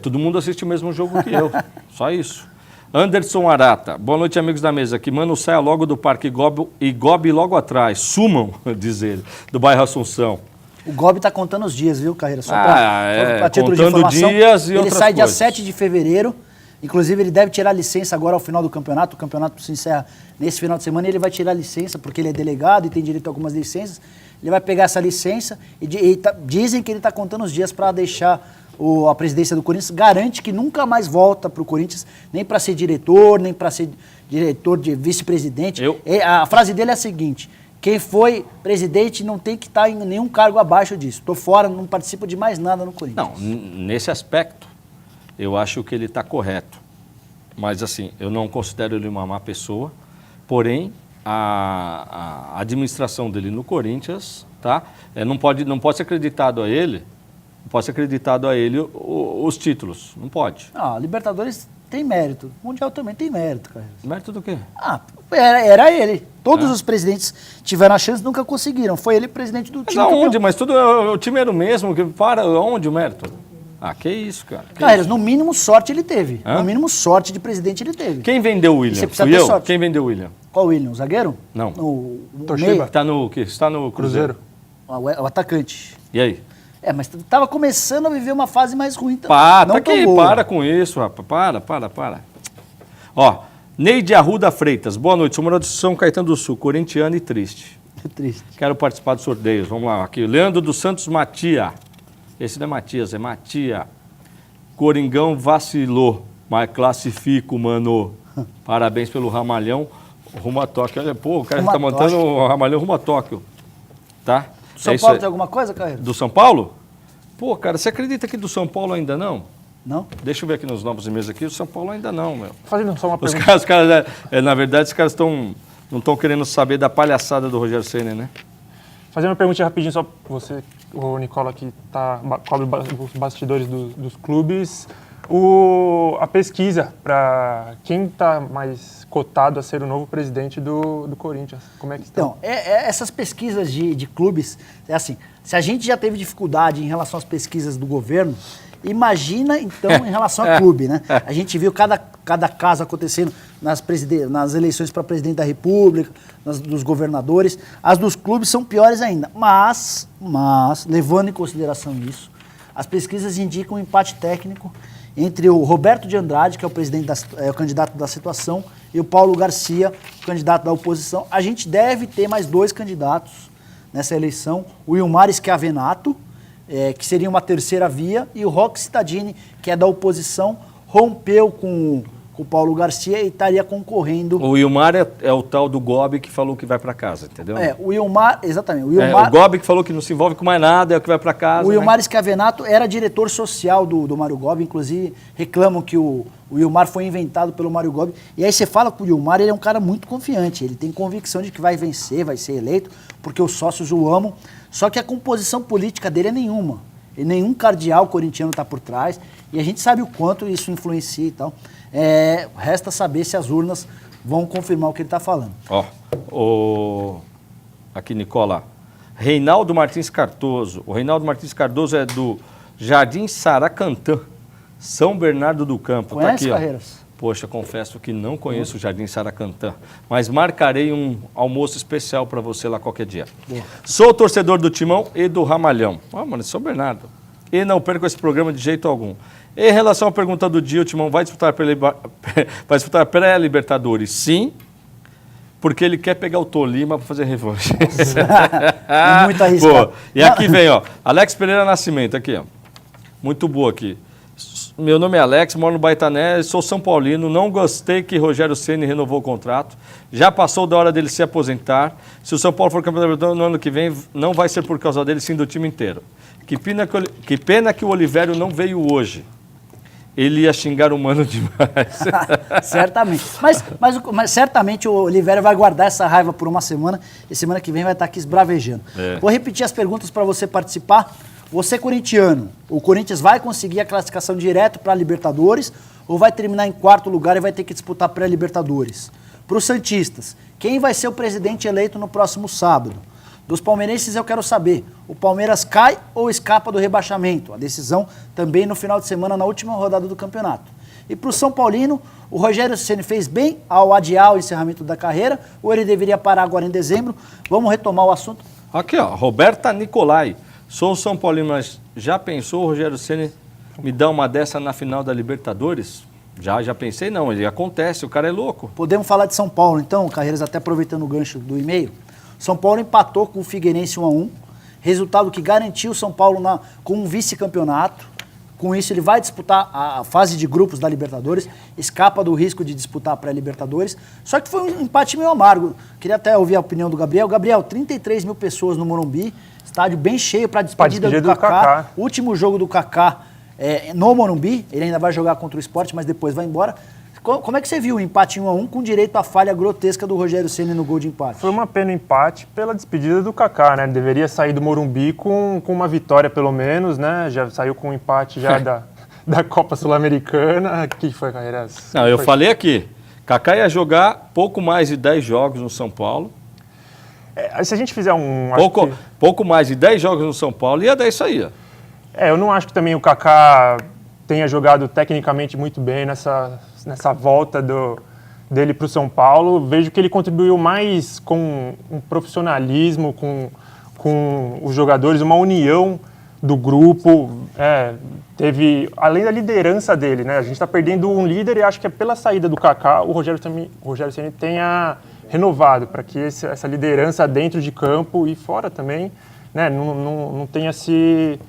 Todo mundo assiste o mesmo jogo que eu. Só isso. Anderson Arata. Boa noite, amigos da mesa. Que Mano saia logo do Parque Gobi logo atrás. Sumam, diz ele, do bairro Assunção. O Gobi está contando os dias, viu, Carreira? Só pra título de contando informação. dias e ele outras sai dia coisas. 7 de fevereiro. Inclusive, ele deve tirar licença agora ao final do campeonato. O campeonato se encerra nesse final de semana e ele vai tirar licença, porque ele é delegado e tem direito a algumas licenças. Ele vai pegar essa licença e dizem que ele está contando os dias para deixar a presidência do Corinthians. Garante que nunca mais volta para o Corinthians, nem para ser diretor, nem para ser diretor de vice-presidente. A frase dele é a seguinte: quem foi presidente não tem que estar em nenhum cargo abaixo disso. Estou fora, não participo de mais nada no Corinthians. Não, nesse aspecto, eu acho que ele está correto. Mas, assim, eu não considero ele uma má pessoa. Porém, a administração dele no Corinthians, tá? Não pode ser acreditado a ele, os títulos. Não pode. Libertadores tem mérito. Mundial também tem mérito, cara. Mérito do quê? Era ele. Todos os presidentes tiveram a chance, nunca conseguiram. Foi ele presidente do time. Mas aonde? Mas o time era o mesmo. Onde o mérito? Que isso, cara. Carreiras, no mínimo sorte ele teve. No mínimo sorte de presidente ele teve. Quem vendeu o William? Fui eu? Sorte. Quem vendeu o William? Qual William? O zagueiro? Não. O Toshiba. Está no Cruzeiro. O atacante. E aí? Mas estava começando a viver uma fase mais ruim também. Para com isso, rapaz. Para. Ó, Neide Arruda Freitas. Boa noite. Sou morador de São Caetano do Sul, corintiano e triste. Triste. Quero participar dos sorteios. Vamos lá. Aqui, Leandro dos Santos Matia. Esse não é Matias, é Matia. Coringão vacilou, mas classifico, mano. Parabéns pelo Ramalhão rumo a Tóquio. Olha, o cara está montando o Ramalhão rumo a Tóquio. Tá? São Paulo tem alguma coisa, Carreiro? Do São Paulo? Cara, você acredita que do São Paulo ainda não? Não? Deixa eu ver aqui nos novos e-mails aqui. O São Paulo ainda não, meu. Fazendo só uma pergunta. Os caras na verdade, os caras não estão querendo saber da palhaçada do Rogério Ceni, né? Fazendo uma pergunta rapidinho só para você, o Nicola, que cobre os bastidores dos clubes. A pesquisa para quem está mais cotado a ser o novo presidente do Corinthians, como é que está? Então, essas pesquisas de clubes, é assim, se a gente já teve dificuldade em relação às pesquisas do governo, imagina, então, em relação a clube, né? A gente viu cada caso acontecendo nas eleições para presidente da República, dos governadores. As dos clubes são piores ainda. Mas, levando em consideração isso, as pesquisas indicam um empate técnico entre o Roberto de Andrade, que é o candidato da situação, e o Paulo Garcia, candidato da oposição. A gente deve ter mais 2 candidatos nessa eleição, o Wilmar Schiavenato, que seria uma terceira via, e o Roque Cittadini, que é da oposição, rompeu com o Paulo Garcia e estaria concorrendo. O Wilmar é o tal do Gobi que falou que vai para casa, entendeu? O Wilmar, exatamente. O Gobi que falou que não se envolve com mais nada, é o que vai para casa. O Wilmar Schiavenato era diretor social do Mário Gobi, inclusive reclamam que o Wilmar foi inventado pelo Mário Gobi. E aí você fala que o Wilmar, ele é um cara muito confiante, ele tem convicção de que vai vencer, vai ser eleito, porque os sócios o amam. Só que a composição política dele é nenhuma. E nenhum cardeal corintiano está por trás. E a gente sabe o quanto isso influencia e tal. Resta saber se as urnas vão confirmar o que ele está falando. Aqui, Nicola. Reinaldo Martins Cardoso. O Reinaldo Martins Cardoso é do Jardim Saracantã, São Bernardo do Campo. Conhece, tá aqui, Carreiras? Poxa, confesso que não conheço o Jardim Saracantã, mas marcarei um almoço especial para você lá qualquer dia. Boa. Sou torcedor do Timão e do Ramalhão. Mano, São Bernardo. E não perco esse programa de jeito algum. Em relação à pergunta do dia, o Timão vai disputar pré-Libertadores? Sim, porque ele quer pegar o Tolima para fazer revanche. Muito arriscado. E aqui vem, Alex Pereira Nascimento, aqui, muito boa aqui. Meu nome é Alex, moro no Baitané, sou São Paulino, não gostei que Rogério Ceni renovou o contrato, já passou da hora dele se aposentar, se o São Paulo for campeão no ano que vem, não vai ser por causa dele, sim do time inteiro. Que pena que o Olivério não veio hoje, ele ia xingar o Mano demais. Certamente, mas certamente o Olivério vai guardar essa raiva por uma semana, e semana que vem vai estar aqui esbravejando. Vou repetir as perguntas para você participar. Você corintiano, o Corinthians vai conseguir a classificação direto para a Libertadores ou vai terminar em 4º lugar e vai ter que disputar pré-Libertadores? Para os santistas, quem vai ser o presidente eleito no próximo sábado? Dos palmeirenses eu quero saber, o Palmeiras cai ou escapa do rebaixamento? A decisão também no final de semana, na última rodada do campeonato. E para o São Paulino, o Rogério Ceni fez bem ao adiar o encerramento da carreira ou ele deveria parar agora em dezembro? Vamos retomar o assunto. Aqui, Roberta Nicolai. Sou São Paulino, mas já pensou o Rogério Ceni me dar uma dessa na final da Libertadores? Já pensei, não, ele acontece, o cara é louco. Podemos falar de São Paulo, então, Carreiras, até aproveitando o gancho do e-mail. São Paulo empatou com o Figueirense 1-1, resultado que garantiu o São Paulo com um vice-campeonato. Com isso, ele vai disputar a fase de grupos da Libertadores, escapa do risco de disputar a pré-Libertadores. Só que foi um empate meio amargo. Queria até ouvir a opinião do Gabriel. Gabriel, 33 mil pessoas no Morumbi, estádio bem cheio para a despedida do Kaká. Último jogo do Kaká no Morumbi, ele ainda vai jogar contra o Sport, mas depois vai embora. Como é que você viu o empate 1-1 com direito à falha grotesca do Rogério Ceni no gol de empate? Foi uma pena o empate pela despedida do Kaká, né? Deveria sair do Morumbi com uma vitória pelo menos, né? Já saiu com um empate já da Copa Sul-Americana. O que foi, Carreiras? Não, eu falei aqui, Kaká ia jogar pouco mais de 10 jogos no São Paulo. Se a gente fizer pouco mais de 10 jogos no São Paulo, ia dar isso aí. Ó. Eu não acho que também o Kaká tenha jogado tecnicamente muito bem nessa volta dele para o São Paulo. Vejo que ele contribuiu mais com um profissionalismo, com os jogadores, uma união do grupo. Teve, além da liderança dele, né? A gente está perdendo um líder e acho que é pela saída do Kaká o Rogério Ceni tenha renovado para que essa liderança dentro de campo e fora também, né? Não tenha se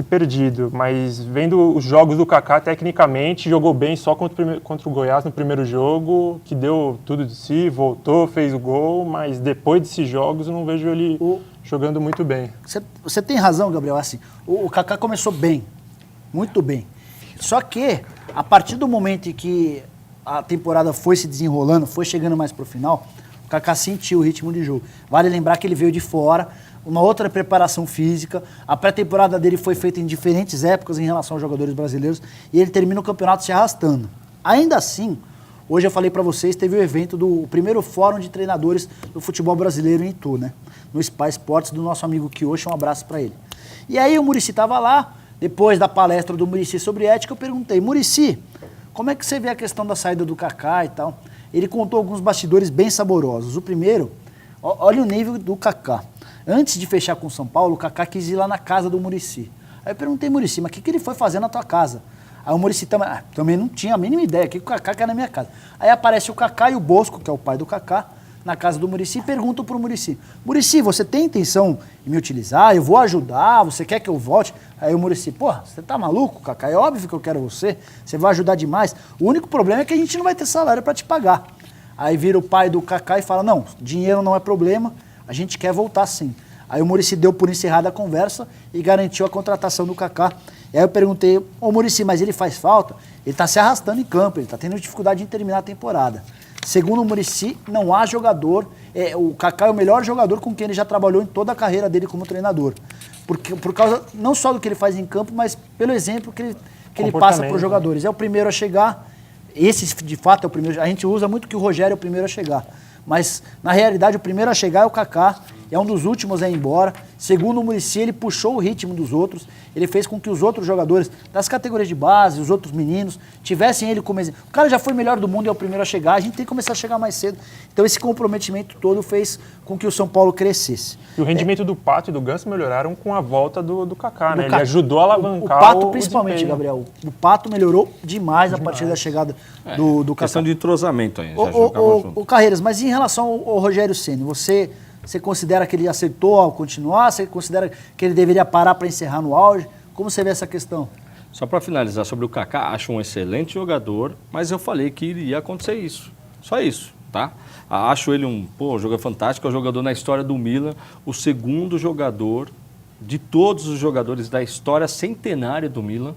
perdido, mas vendo os jogos do Kaká, tecnicamente, jogou bem só contra o Goiás no primeiro jogo, que deu tudo de si, voltou, fez o gol, mas depois desses jogos eu não vejo ele jogando muito bem. Você tem razão, Gabriel, assim, o Kaká começou bem, muito bem, só que a partir do momento em que a temporada foi se desenrolando, foi chegando mais pro final, o Kaká sentiu o ritmo de jogo. Vale lembrar que ele veio de fora, uma outra preparação física, a pré-temporada dele foi feita em diferentes épocas em relação aos jogadores brasileiros e ele termina o campeonato se arrastando. Ainda assim, hoje eu falei para vocês, teve o evento do primeiro fórum de treinadores do futebol brasileiro em Itu, né? No Spa Sports, do nosso amigo Kioshi, um abraço para ele. E aí o Muricy estava lá, depois da palestra do Muricy sobre ética, eu perguntei, Muricy, como é que você vê a questão da saída do Kaká e tal? Ele contou alguns bastidores bem saborosos. O primeiro, olha o nível do Kaká. Antes de fechar com o São Paulo, o Kaká quis ir lá na casa do Muricy. Aí eu perguntei, Muricy, mas o que ele foi fazer na tua casa? Aí o Muricy também não tinha a mínima ideia, que o Kaká quer na minha casa. Aí aparece o Kaká e o Bosco, que é o pai do Kaká, na casa do Muricy e perguntam pro Muricy, Muricy, você tem intenção de me utilizar? Eu vou ajudar, você quer que eu volte? Aí o Muricy, você tá maluco, Kaká? É óbvio que eu quero você vai ajudar demais. O único problema é que a gente não vai ter salário para te pagar. Aí vira o pai do Kaká e fala, não, dinheiro não é problema, a gente quer voltar sim. Aí o Muricy deu por encerrada a conversa e garantiu a contratação do Kaká. E aí eu perguntei, Muricy, mas ele faz falta? Ele está se arrastando em campo, ele está tendo dificuldade em terminar a temporada. Segundo o Muricy, não há jogador, o Kaká é o melhor jogador com quem ele já trabalhou em toda a carreira dele como treinador. Por causa não só do que ele faz em campo, mas pelo exemplo que ele passa para os jogadores. É o primeiro a chegar, esse de fato é o primeiro, a gente usa muito que o Rogério é o primeiro a chegar. Mas, na realidade, o primeiro a chegar é o Kaká, é um dos últimos a ir embora. Segundo o Muricy, ele puxou o ritmo dos outros, ele fez com que os outros jogadores das categorias de base, os outros meninos, tivessem ele como exemplo. O cara já foi melhor do mundo e é o primeiro a chegar, a gente tem que começar a chegar mais cedo. Então esse comprometimento todo fez com que o São Paulo crescesse. E o rendimento do Pato e do Ganso melhoraram com a volta do Kaká, né? Ele ajudou a alavancar o Pato principalmente, Gabriel. O Pato melhorou demais a partir da chegada do Kaká. Questão de entrosamento aí. O Carreiras, mas em relação ao Rogério Ceni, você considera que ele acertou ao continuar? Você considera que ele deveria parar para encerrar no auge? Como você vê essa questão? Só para finalizar sobre o Kaká, acho um excelente jogador, mas eu falei que iria acontecer isso. Só isso, tá? Acho ele um jogador fantástico, é um jogador na história do Milan, o segundo jogador de todos os jogadores da história centenária do Milan.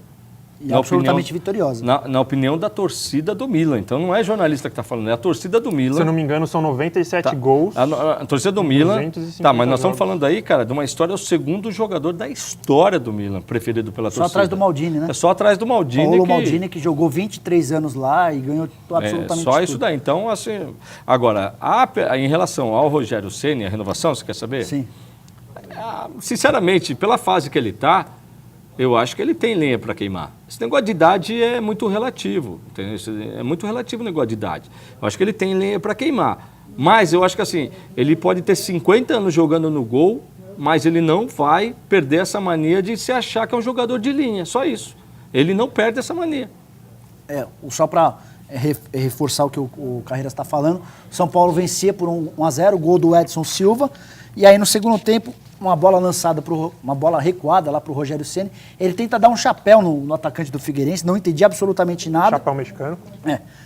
E absolutamente vitoriosa. Na opinião da torcida do Milan. Então não é jornalista que está falando, é a torcida do Milan. Se eu não me engano, são 97 gols. A torcida do Milan. Tá, mas nós estamos falando aí, cara, de uma história, o segundo jogador da história do Milan, preferido pela torcida. Só atrás do Maldini, né? É só atrás do Maldini. Paulo Maldini, que jogou 23 anos lá e ganhou absolutamente só tudo. isso daí. Então, assim. Agora, em relação ao Rogério Ceni, a renovação, você quer saber? Sim. Sinceramente, pela fase que ele está, eu acho que ele tem lenha para queimar. Esse negócio de idade é muito relativo. Entendeu? É muito relativo o negócio de idade. Eu acho que ele tem lenha para queimar. Mas eu acho que assim, ele pode ter 50 anos jogando no gol, mas ele não vai perder essa mania de se achar que é um jogador de linha. Só isso. Ele não perde essa mania. Só para reforçar o que o Carreiras está falando, São Paulo vencia por 1-0, gol do Edson Silva, e aí no segundo tempo, uma bola lançada, uma bola recuada lá para o Rogério Ceni, ele tenta dar um chapéu no atacante do Figueirense, não entendi absolutamente nada. Chapéu mexicano.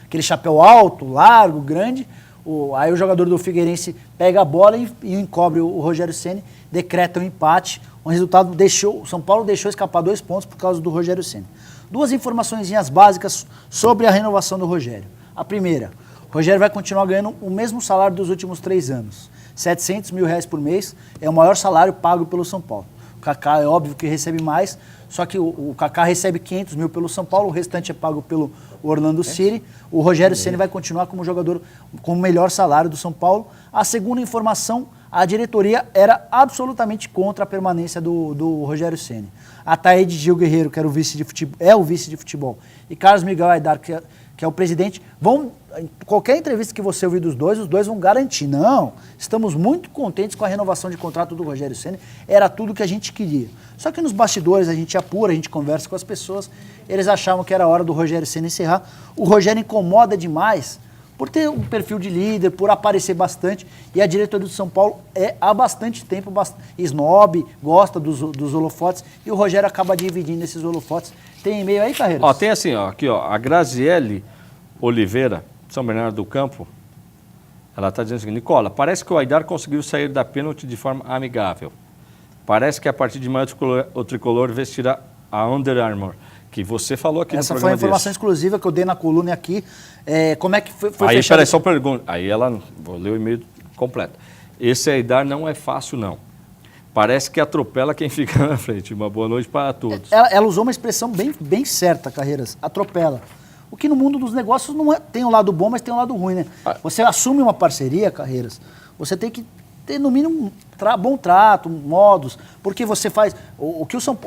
Aquele chapéu alto, largo, grande, aí o jogador do Figueirense pega a bola e encobre o Rogério Ceni, decreta um empate, o resultado o São Paulo deixou escapar 2 pontos por causa do Rogério Ceni. 2 informaçõezinhas básicas sobre a renovação do Rogério. A primeira, o Rogério vai continuar ganhando o mesmo salário dos últimos 3 anos. R$700 mil por mês é o maior salário pago pelo São Paulo. O Kaká é óbvio que recebe mais, só que o Kaká recebe 500 mil pelo São Paulo, o restante é pago pelo Orlando City. O Rogério Ceni vai continuar como jogador com o melhor salário do São Paulo. A segunda informação, a diretoria era absolutamente contra a permanência do Rogério Ceni. Ataíde Gil Guerreiro, que era o vice de futebol, e Carlos Miguel Aidar, que é o presidente, qualquer entrevista que você ouvir dos dois, os dois vão garantir, não, estamos muito contentes com a renovação de contrato do Rogério Ceni, era tudo que a gente queria. Só que nos bastidores a gente apura, a gente conversa com as pessoas, eles achavam que era hora do Rogério Ceni encerrar. O Rogério incomoda demais por ter um perfil de líder, por aparecer bastante, e a diretoria do São Paulo há bastante tempo snob, gosta dos holofotes, e o Rogério acaba dividindo esses holofotes. Tem e-mail aí, Carreiras? Tem assim, aqui, a Graziele Oliveira, São Bernardo do Campo, ela está dizendo o seguinte: Nicola, parece que o Aidar conseguiu sair da pênalti de forma amigável. Parece que a partir de maio o tricolor vestirá a Under Armour, que você falou aqui no programa. Essa foi a informação exclusiva que eu dei na coluna aqui. Como é que foi aí, fechado? Peraí, só pergunta. Aí vou ler o e-mail completo. Esse Aidar não é fácil, não. Parece que atropela quem fica na frente. Uma boa noite para todos. Ela usou uma expressão bem certa, Carreiras. Atropela. O que no mundo dos negócios não tem um lado bom, mas tem um lado ruim, né? Você assume uma parceria, Carreiras, você tem que ter, no mínimo, bom trato, modos, porque você faz... O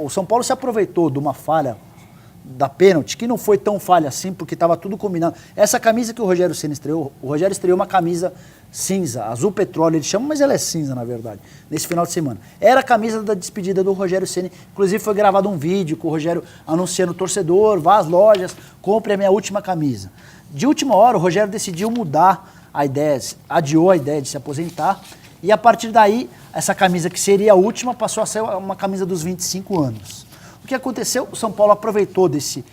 São Paulo se aproveitou de uma falha da pênalti, que não foi tão falha assim, porque estava tudo combinado. Essa camisa que o Rogério Ceni estreou, o Rogério estreou uma camisa cinza, azul petróleo, ele chama, mas ela é cinza, na verdade, nesse final de semana. Era a camisa da despedida do Rogério Ceni, inclusive foi gravado um vídeo com o Rogério anunciando: torcedor, vá às lojas, compre a minha última camisa. De última hora, o Rogério decidiu mudar a ideia, adiou a ideia de se aposentar, e a partir daí, essa camisa que seria a última passou a ser uma camisa dos 25 anos. O que aconteceu? O São Paulo aproveitou desse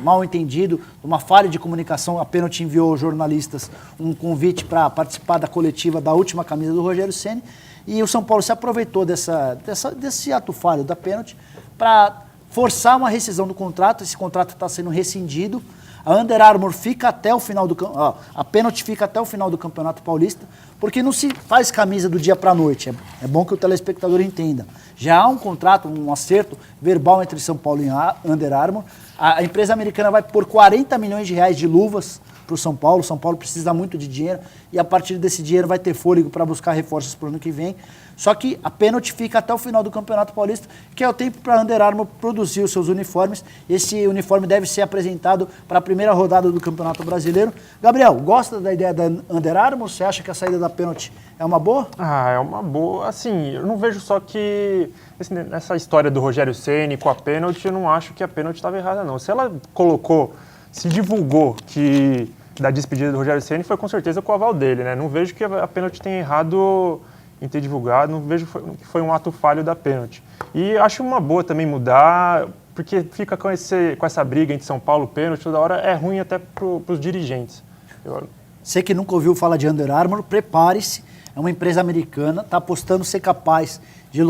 mal entendido, uma falha de comunicação. A pênalti enviou aos jornalistas um convite para participar da coletiva da última camisa do Rogério Ceni, e o São Paulo se aproveitou desse ato falho da pênalti para forçar uma rescisão do contrato. Esse contrato está sendo rescindido. A Under Armour fica até o final a pênalti fica até o final do Campeonato Paulista, porque não se faz camisa do dia para a noite. É bom que o telespectador entenda. Já há um contrato, um acerto verbal entre São Paulo e a Under Armour. A empresa americana vai pôr R$40 milhões de luvas para o São Paulo. O São Paulo precisa muito de dinheiro, e a partir desse dinheiro vai ter fôlego para buscar reforços para o ano que vem. Só que a pênalti fica até o final do Campeonato Paulista, que é o tempo para a Under Armour produzir os seus uniformes. Esse uniforme deve ser apresentado para a primeira rodada do Campeonato Brasileiro. Gabriel, gosta da ideia da Under Armour? Você acha que a saída da pênalti é uma boa? É uma boa. Assim, eu não vejo só que... Nessa história do Rogério Ceni com a pênalti, eu não acho que a pênalti estava errada, não. Se ela se divulgou que da despedida do Rogério Ceni, foi com certeza com o aval dele, né? Não vejo que a pênalti tenha errado em ter divulgado, não vejo que foi um ato falho da pênalti. E acho uma boa também mudar, porque fica com essa briga entre São Paulo e pênalti toda hora, é ruim até para os dirigentes. Você que nunca ouviu falar de Under Armour, prepare-se. É uma empresa americana, está apostando ser capaz de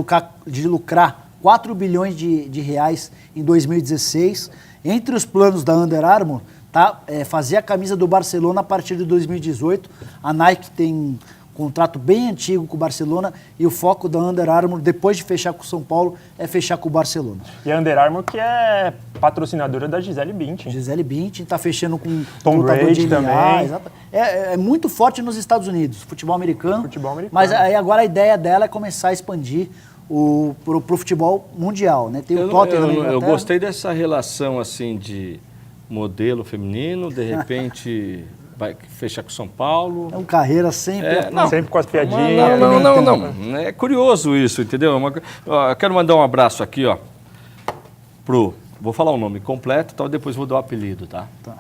lucrar 4 bilhões de reais em 2016. Entre os planos da Under Armour, fazer a camisa do Barcelona a partir de 2018. A Nike tem um contrato bem antigo com o Barcelona, e o foco da Under Armour, depois de fechar com o São Paulo, é fechar com o Barcelona. E a Under Armour, que é patrocinadora da Gisele Bündchen. Gisele Bündchen está fechando com Tom Brady também. É muito forte nos Estados Unidos, futebol americano. Mas aí agora a ideia dela é começar a expandir pro futebol mundial, né? Tem o Tottenham na Inglaterra. Eu gostei dessa relação assim de modelo feminino, de repente vai fechar com São Paulo. É um Carreira sempre. Sempre com as piadinhas. Não. É curioso isso, entendeu? Eu quero mandar um abraço aqui, pro Vou falar o nome completo, então depois vou dar o apelido, tá? Tá.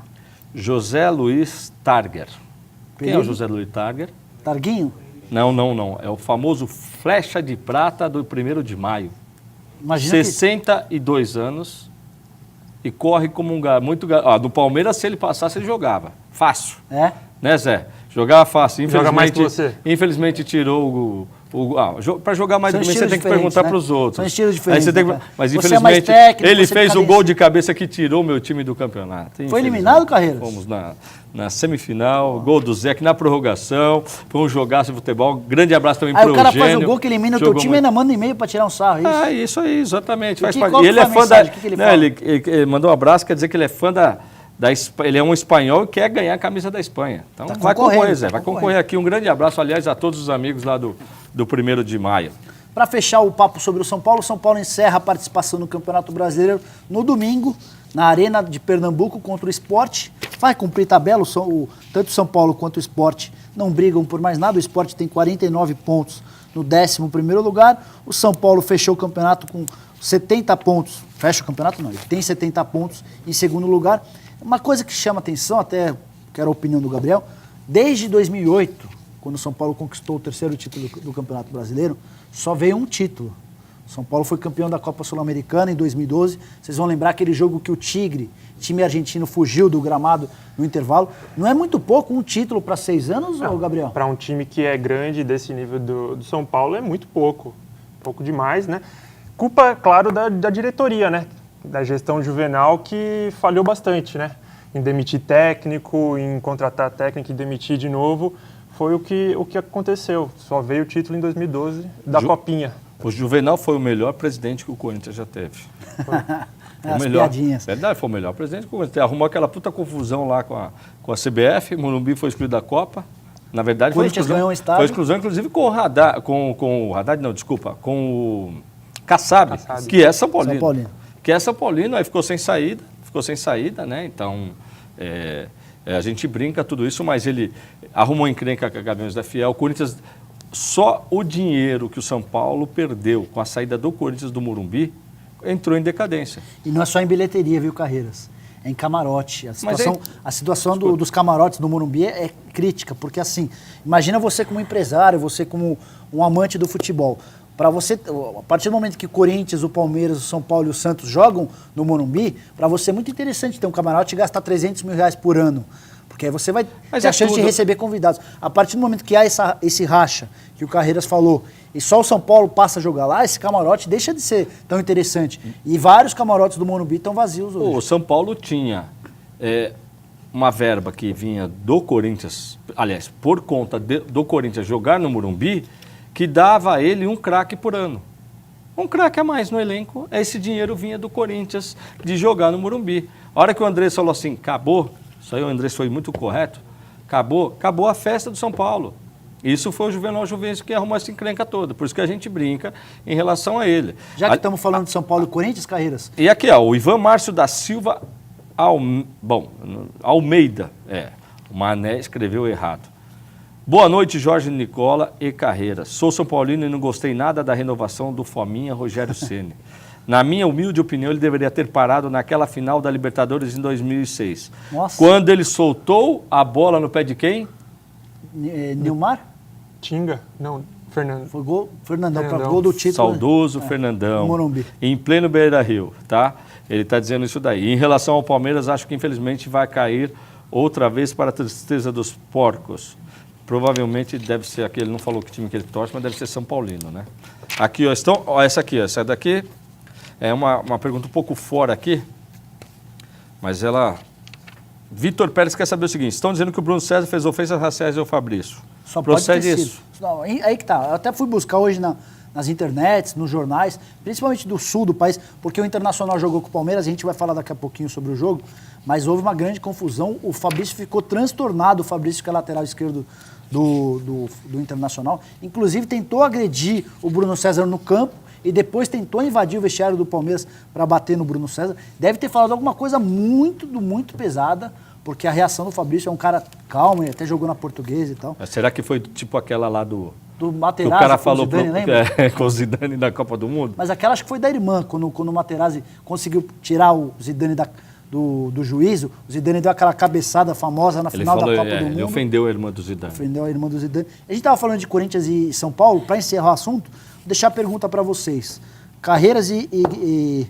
José Luiz Targer. Quem é o Apelido? José Luiz Targer? Targuinho? Não. É o famoso flecha de prata do 1º de maio. Imagina 62 anos e corre como um do Palmeiras, se ele passasse, ele jogava. Fácil. É? Né, Zé? Jogava fácil. Joga mais que você. Infelizmente tirou para jogar mais São do que você estilos tem que diferentes, perguntar né? para os outros. São estilos diferentes, Aí você tem né, cara? mas Você é mais infelizmente técnico, ele você fez fica o gol nesse. de cabeça que tirou meu time do campeonato. Foi eliminado, Carreiras? Fomos na semifinal, gol do Zé, que na prorrogação, foi um jogaço de futebol. Grande abraço também Aí pro o cara Eugênio. faz o gol que elimina o teu Jogou time e ainda manda e-mail pra tirar um sarro, é isso? Isso aí, exatamente. Faz que- parte. qual E que ele é foi a fã mensagem? O que que ele não, fala? ele mandou um abraço, quer dizer que ele é fã ele é um espanhol e quer ganhar a camisa da Espanha. Então Tá vai concorrendo, concorrer, Zé. tá Vai concorrendo. concorrer aqui. Um grande abraço, aliás, a todos os amigos lá do 1º de maio. Para fechar o papo sobre o São Paulo encerra a participação no Campeonato Brasileiro no domingo, na Arena de Pernambuco contra o Sport. Vai cumprir tabela, tanto o São Paulo quanto o Sport não brigam por mais nada. O Sport tem 49 pontos no 11º lugar. O São Paulo fechou o campeonato com 70 pontos. Fecha o campeonato? Não, ele tem 70 pontos em segundo lugar. Uma coisa que chama atenção, até quero a opinião do Gabriel, desde 2008, quando o São Paulo conquistou o 3º título do Campeonato Brasileiro, só veio um título. São Paulo foi campeão da Copa Sul-Americana em 2012. Vocês vão lembrar aquele jogo que o Tigre, time argentino, fugiu do gramado no intervalo. Não é muito pouco um título para 6 anos, ô Gabriel? Para um time que é grande desse nível do São Paulo é muito pouco. Pouco demais, né? Culpa, claro, da diretoria, né? Da gestão Juvenal, que falhou bastante, né? Em demitir técnico, em contratar técnico e demitir de novo. Foi o que aconteceu. Só veio o título em 2012 da Copinha. O Juvenal foi o melhor presidente que o Corinthians já teve. Foi o As melhor. piadinhas. Verdade, foi o melhor presidente que o Corinthians. Arrumou aquela puta confusão lá com a CBF, Morumbi foi excluído da Copa. Na verdade, foi Corinthians exclusão, ganhou um estádio. foi exclusão, inclusive, com o Haddad, não, desculpa, com o Kassab, que é São Paulino. São Paulino. Que é São Paulino, aí ficou sem saída, né? Então, a gente brinca tudo isso, mas ele arrumou encrenca com a Gaviões da Fiel. O Corinthians, só o dinheiro que o São Paulo perdeu com a saída do Corinthians do Morumbi, entrou em decadência. E não é só em bilheteria, viu, Carreiras? É em camarote. Mas A situação dos camarotes do Morumbi é crítica, porque assim, imagina você como empresário, você como um amante do futebol. Para você, a partir do momento que o Corinthians, o Palmeiras, o São Paulo e o Santos jogam no Morumbi, para você é muito interessante ter um camarote e gastar 300 mil reais por ano. Porque aí você vai ter a chance de receber convidados. A partir do momento que há esse racha, que o Carreiras falou, e só o São Paulo passa a jogar lá, esse camarote deixa de ser tão interessante. E vários camarotes do Morumbi estão vazios hoje. O São Paulo tinha uma verba que vinha do Corinthians, aliás, por conta do Corinthians jogar no Morumbi, que dava a ele um craque por ano. Um craque a mais no elenco, esse dinheiro vinha do Corinthians de jogar no Morumbi. A hora que o Andrés falou assim, acabou, isso aí o Andrés foi muito correto, acabou a festa do São Paulo. Isso foi o Juvenal Juvencio que arrumou essa encrenca toda, por isso que a gente brinca em relação a ele. Já que estamos falando de São Paulo e Corinthians, Carreiras, E aqui, ó, o Ivan Márcio da Silva Almeida, o Mané escreveu errado. Boa noite, Jorge Nicola e Carreiras. Sou São Paulino e não gostei nada da renovação do Fominha Rogério Ceni. Na minha humilde opinião, ele deveria ter parado naquela final da Libertadores em 2006. Nossa. Quando ele soltou a bola no pé de quem? Nilmar? Tinga? Não, Fernando. Foi gol, Fernandão, para Fernandão. gol do título. Saudoso Fernandão. no Morumbi. Em pleno Beira-Rio, tá? Ele está dizendo isso daí. E em relação ao Palmeiras, acho que infelizmente vai cair outra vez para a tristeza dos porcos. Provavelmente deve ser aquele, ele não falou que time que ele torce, mas deve ser São Paulino, né? Aqui, ó, essa aqui, ó, essa daqui é uma pergunta um pouco fora aqui, mas ela... Vitor Pérez quer saber o seguinte, estão dizendo que o Bruno César fez ofensas raciais ao Fabrício. Só pode ter Procede sido. isso? Não, aí que tá. Eu até fui buscar hoje nas internets, nos jornais, principalmente do sul do país, porque o Internacional jogou com o Palmeiras, a gente vai falar daqui a pouquinho sobre o jogo, mas houve uma grande confusão, o Fabrício ficou transtornado, o Fabrício que é lateral esquerdo do Internacional, inclusive tentou agredir o Bruno César no campo e depois tentou invadir o vestiário do Palmeiras para bater no Bruno César. Deve ter falado alguma coisa muito pesada, porque a reação do Fabrício é um cara calmo, ele até jogou na Portuguesa e tal. Mas será que foi tipo aquela lá do Que o Materazzi cara com falou o Zidane, lembra? com o Zidane da Copa do Mundo. Mas aquela acho que foi da irmã, quando o Materazzi conseguiu tirar o Zidane do juízo, o Zidane deu aquela cabeçada famosa na final da Copa do Mundo. Ele ofendeu a irmã do Zidane. Ofendeu a irmã do Zidane. A gente estava falando de Corinthians e São Paulo, para encerrar o assunto, vou deixar a pergunta para vocês. Carreiras e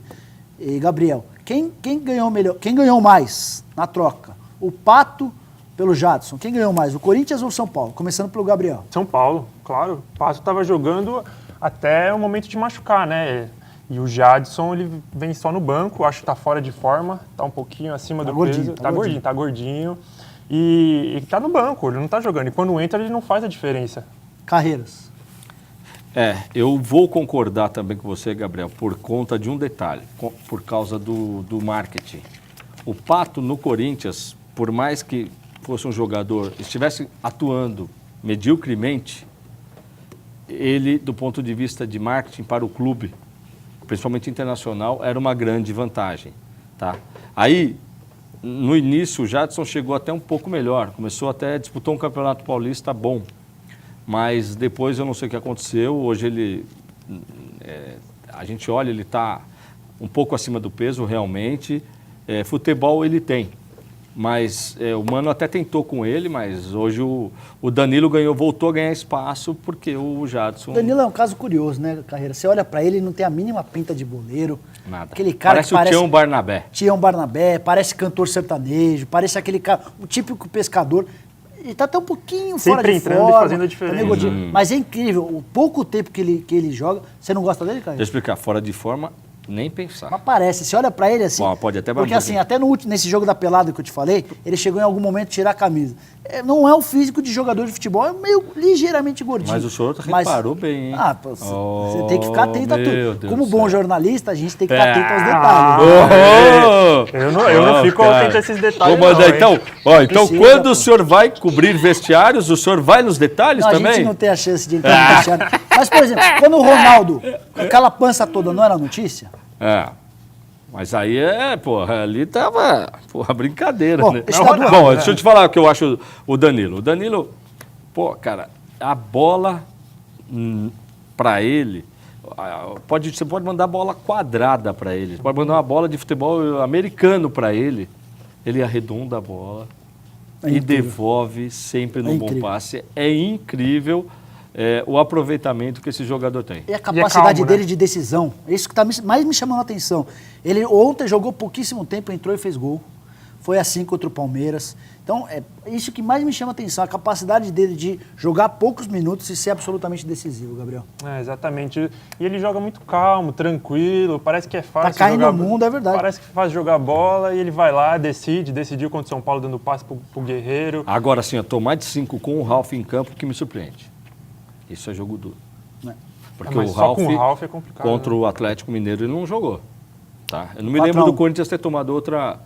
Gabriel, quem ganhou melhor? Quem ganhou mais na troca? O Pato pelo Jadson. Quem ganhou mais, o Corinthians ou o São Paulo? Começando pelo Gabriel. São Paulo, claro. O Pato estava jogando até o momento de machucar, né? E o Jadson, ele vem só no banco, acho que tá fora de forma, tá um pouquinho acima do peso. Tá gordinho. E tá no banco, ele não tá jogando. E quando entra, ele não faz a diferença. Carreiras. Eu vou concordar também com você, Gabriel, por conta de um detalhe, por causa do marketing. O Pato no Corinthians, por mais que fosse um jogador, estivesse atuando mediocremente, ele, do ponto de vista de marketing para o clube, principalmente internacional, era uma grande vantagem. Tá? Aí, no início, o Jadson chegou até um pouco melhor, disputou um campeonato paulista bom, mas depois eu não sei o que aconteceu, hoje ele, a gente olha, ele está um pouco acima do peso realmente, futebol ele tem. Mas o Mano até tentou com ele, mas hoje o Danilo voltou a ganhar espaço porque o Jadson... O Danilo é um caso curioso, né, Carreira? Você olha pra ele, ele não tem a mínima pinta de boleiro. Nada. Aquele cara parece o Tião Barnabé. Tião Barnabé, parece cantor sertanejo, parece aquele cara, o típico pescador. Ele tá até um pouquinho sempre fora de entrando forma, e fazendo a diferença. Mas é incrível, o pouco tempo que ele joga... Você não gosta dele, Carreira? Deixa eu explicar, fora de forma... Nem pensar. Mas parece, você olha pra ele assim... Bom, pode até porque assim, até nesse jogo da pelada que eu te falei, ele chegou em algum momento a tirar a camisa. Não é o físico de jogador de futebol, é meio ligeiramente gordinho. Mas o senhor reparou bem, hein? Você tem que ficar atento a tudo. Deus Como bom jornalista, a gente tem que ficar atento aos Eu detalhes. não fico atento a esses detalhes. Vou mandar, então, Precisa, quando o senhor vai cobrir vestiários, o senhor vai nos detalhes não, também? A gente não tem a chance de entrar no vestiário. Mas, por exemplo, quando o Ronaldo, com aquela pança toda, não era notícia? Mas aí ali tava, brincadeira, Bom, né? Deixa eu te falar o que eu acho o Danilo. O Danilo, cara, a bola pra ele, você pode mandar bola quadrada pra ele, você pode mandar uma bola de futebol americano pra ele arredonda a bola e devolve sempre no bom passe. É incrível. O aproveitamento que esse jogador tem. E a capacidade dele, né? de decisão. É isso que está mais me chamando a atenção. Ele ontem jogou pouquíssimo tempo, entrou e fez gol. Foi assim contra o Palmeiras. Então, é isso que mais me chama a atenção, a capacidade dele de jogar poucos minutos e ser absolutamente decisivo, Gabriel. Exatamente. E ele joga muito calmo, tranquilo, parece que é fácil. Tá caindo no mundo, é verdade. Parece que é fácil jogar bola e ele vai lá, decidiu contra o São Paulo dando passe pro Guerreiro. Agora sim, eu tô mais de 5 com o Ralf em campo que me surpreende. Isso é jogo duro. Porque mas só com o Ralf é complicado. Contra o Atlético Mineiro ele não jogou. Tá? Eu não me lembro do Corinthians ter tomado outra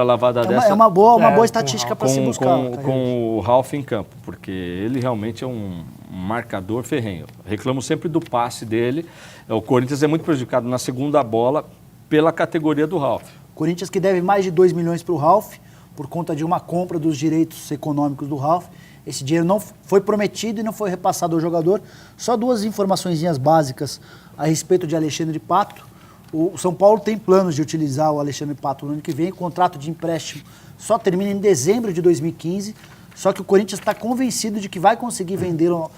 lavada dessa. É uma boa estatística para se buscar. Com o Ralf em campo, porque ele realmente é um marcador ferrenho. Reclamo sempre do passe dele. O Corinthians é muito prejudicado na segunda bola pela categoria do Ralf. Corinthians que deve mais de 2 milhões para o Ralf, por conta de uma compra dos direitos econômicos do Ralf. Esse dinheiro não foi prometido e não foi repassado ao jogador. Só 2 informaçõezinhas básicas a respeito de Alexandre Pato. O São Paulo tem planos de utilizar o Alexandre Pato no ano que vem. O contrato de empréstimo só termina em dezembro de 2015. Só que o Corinthians está convencido de que vai conseguir vendê-lo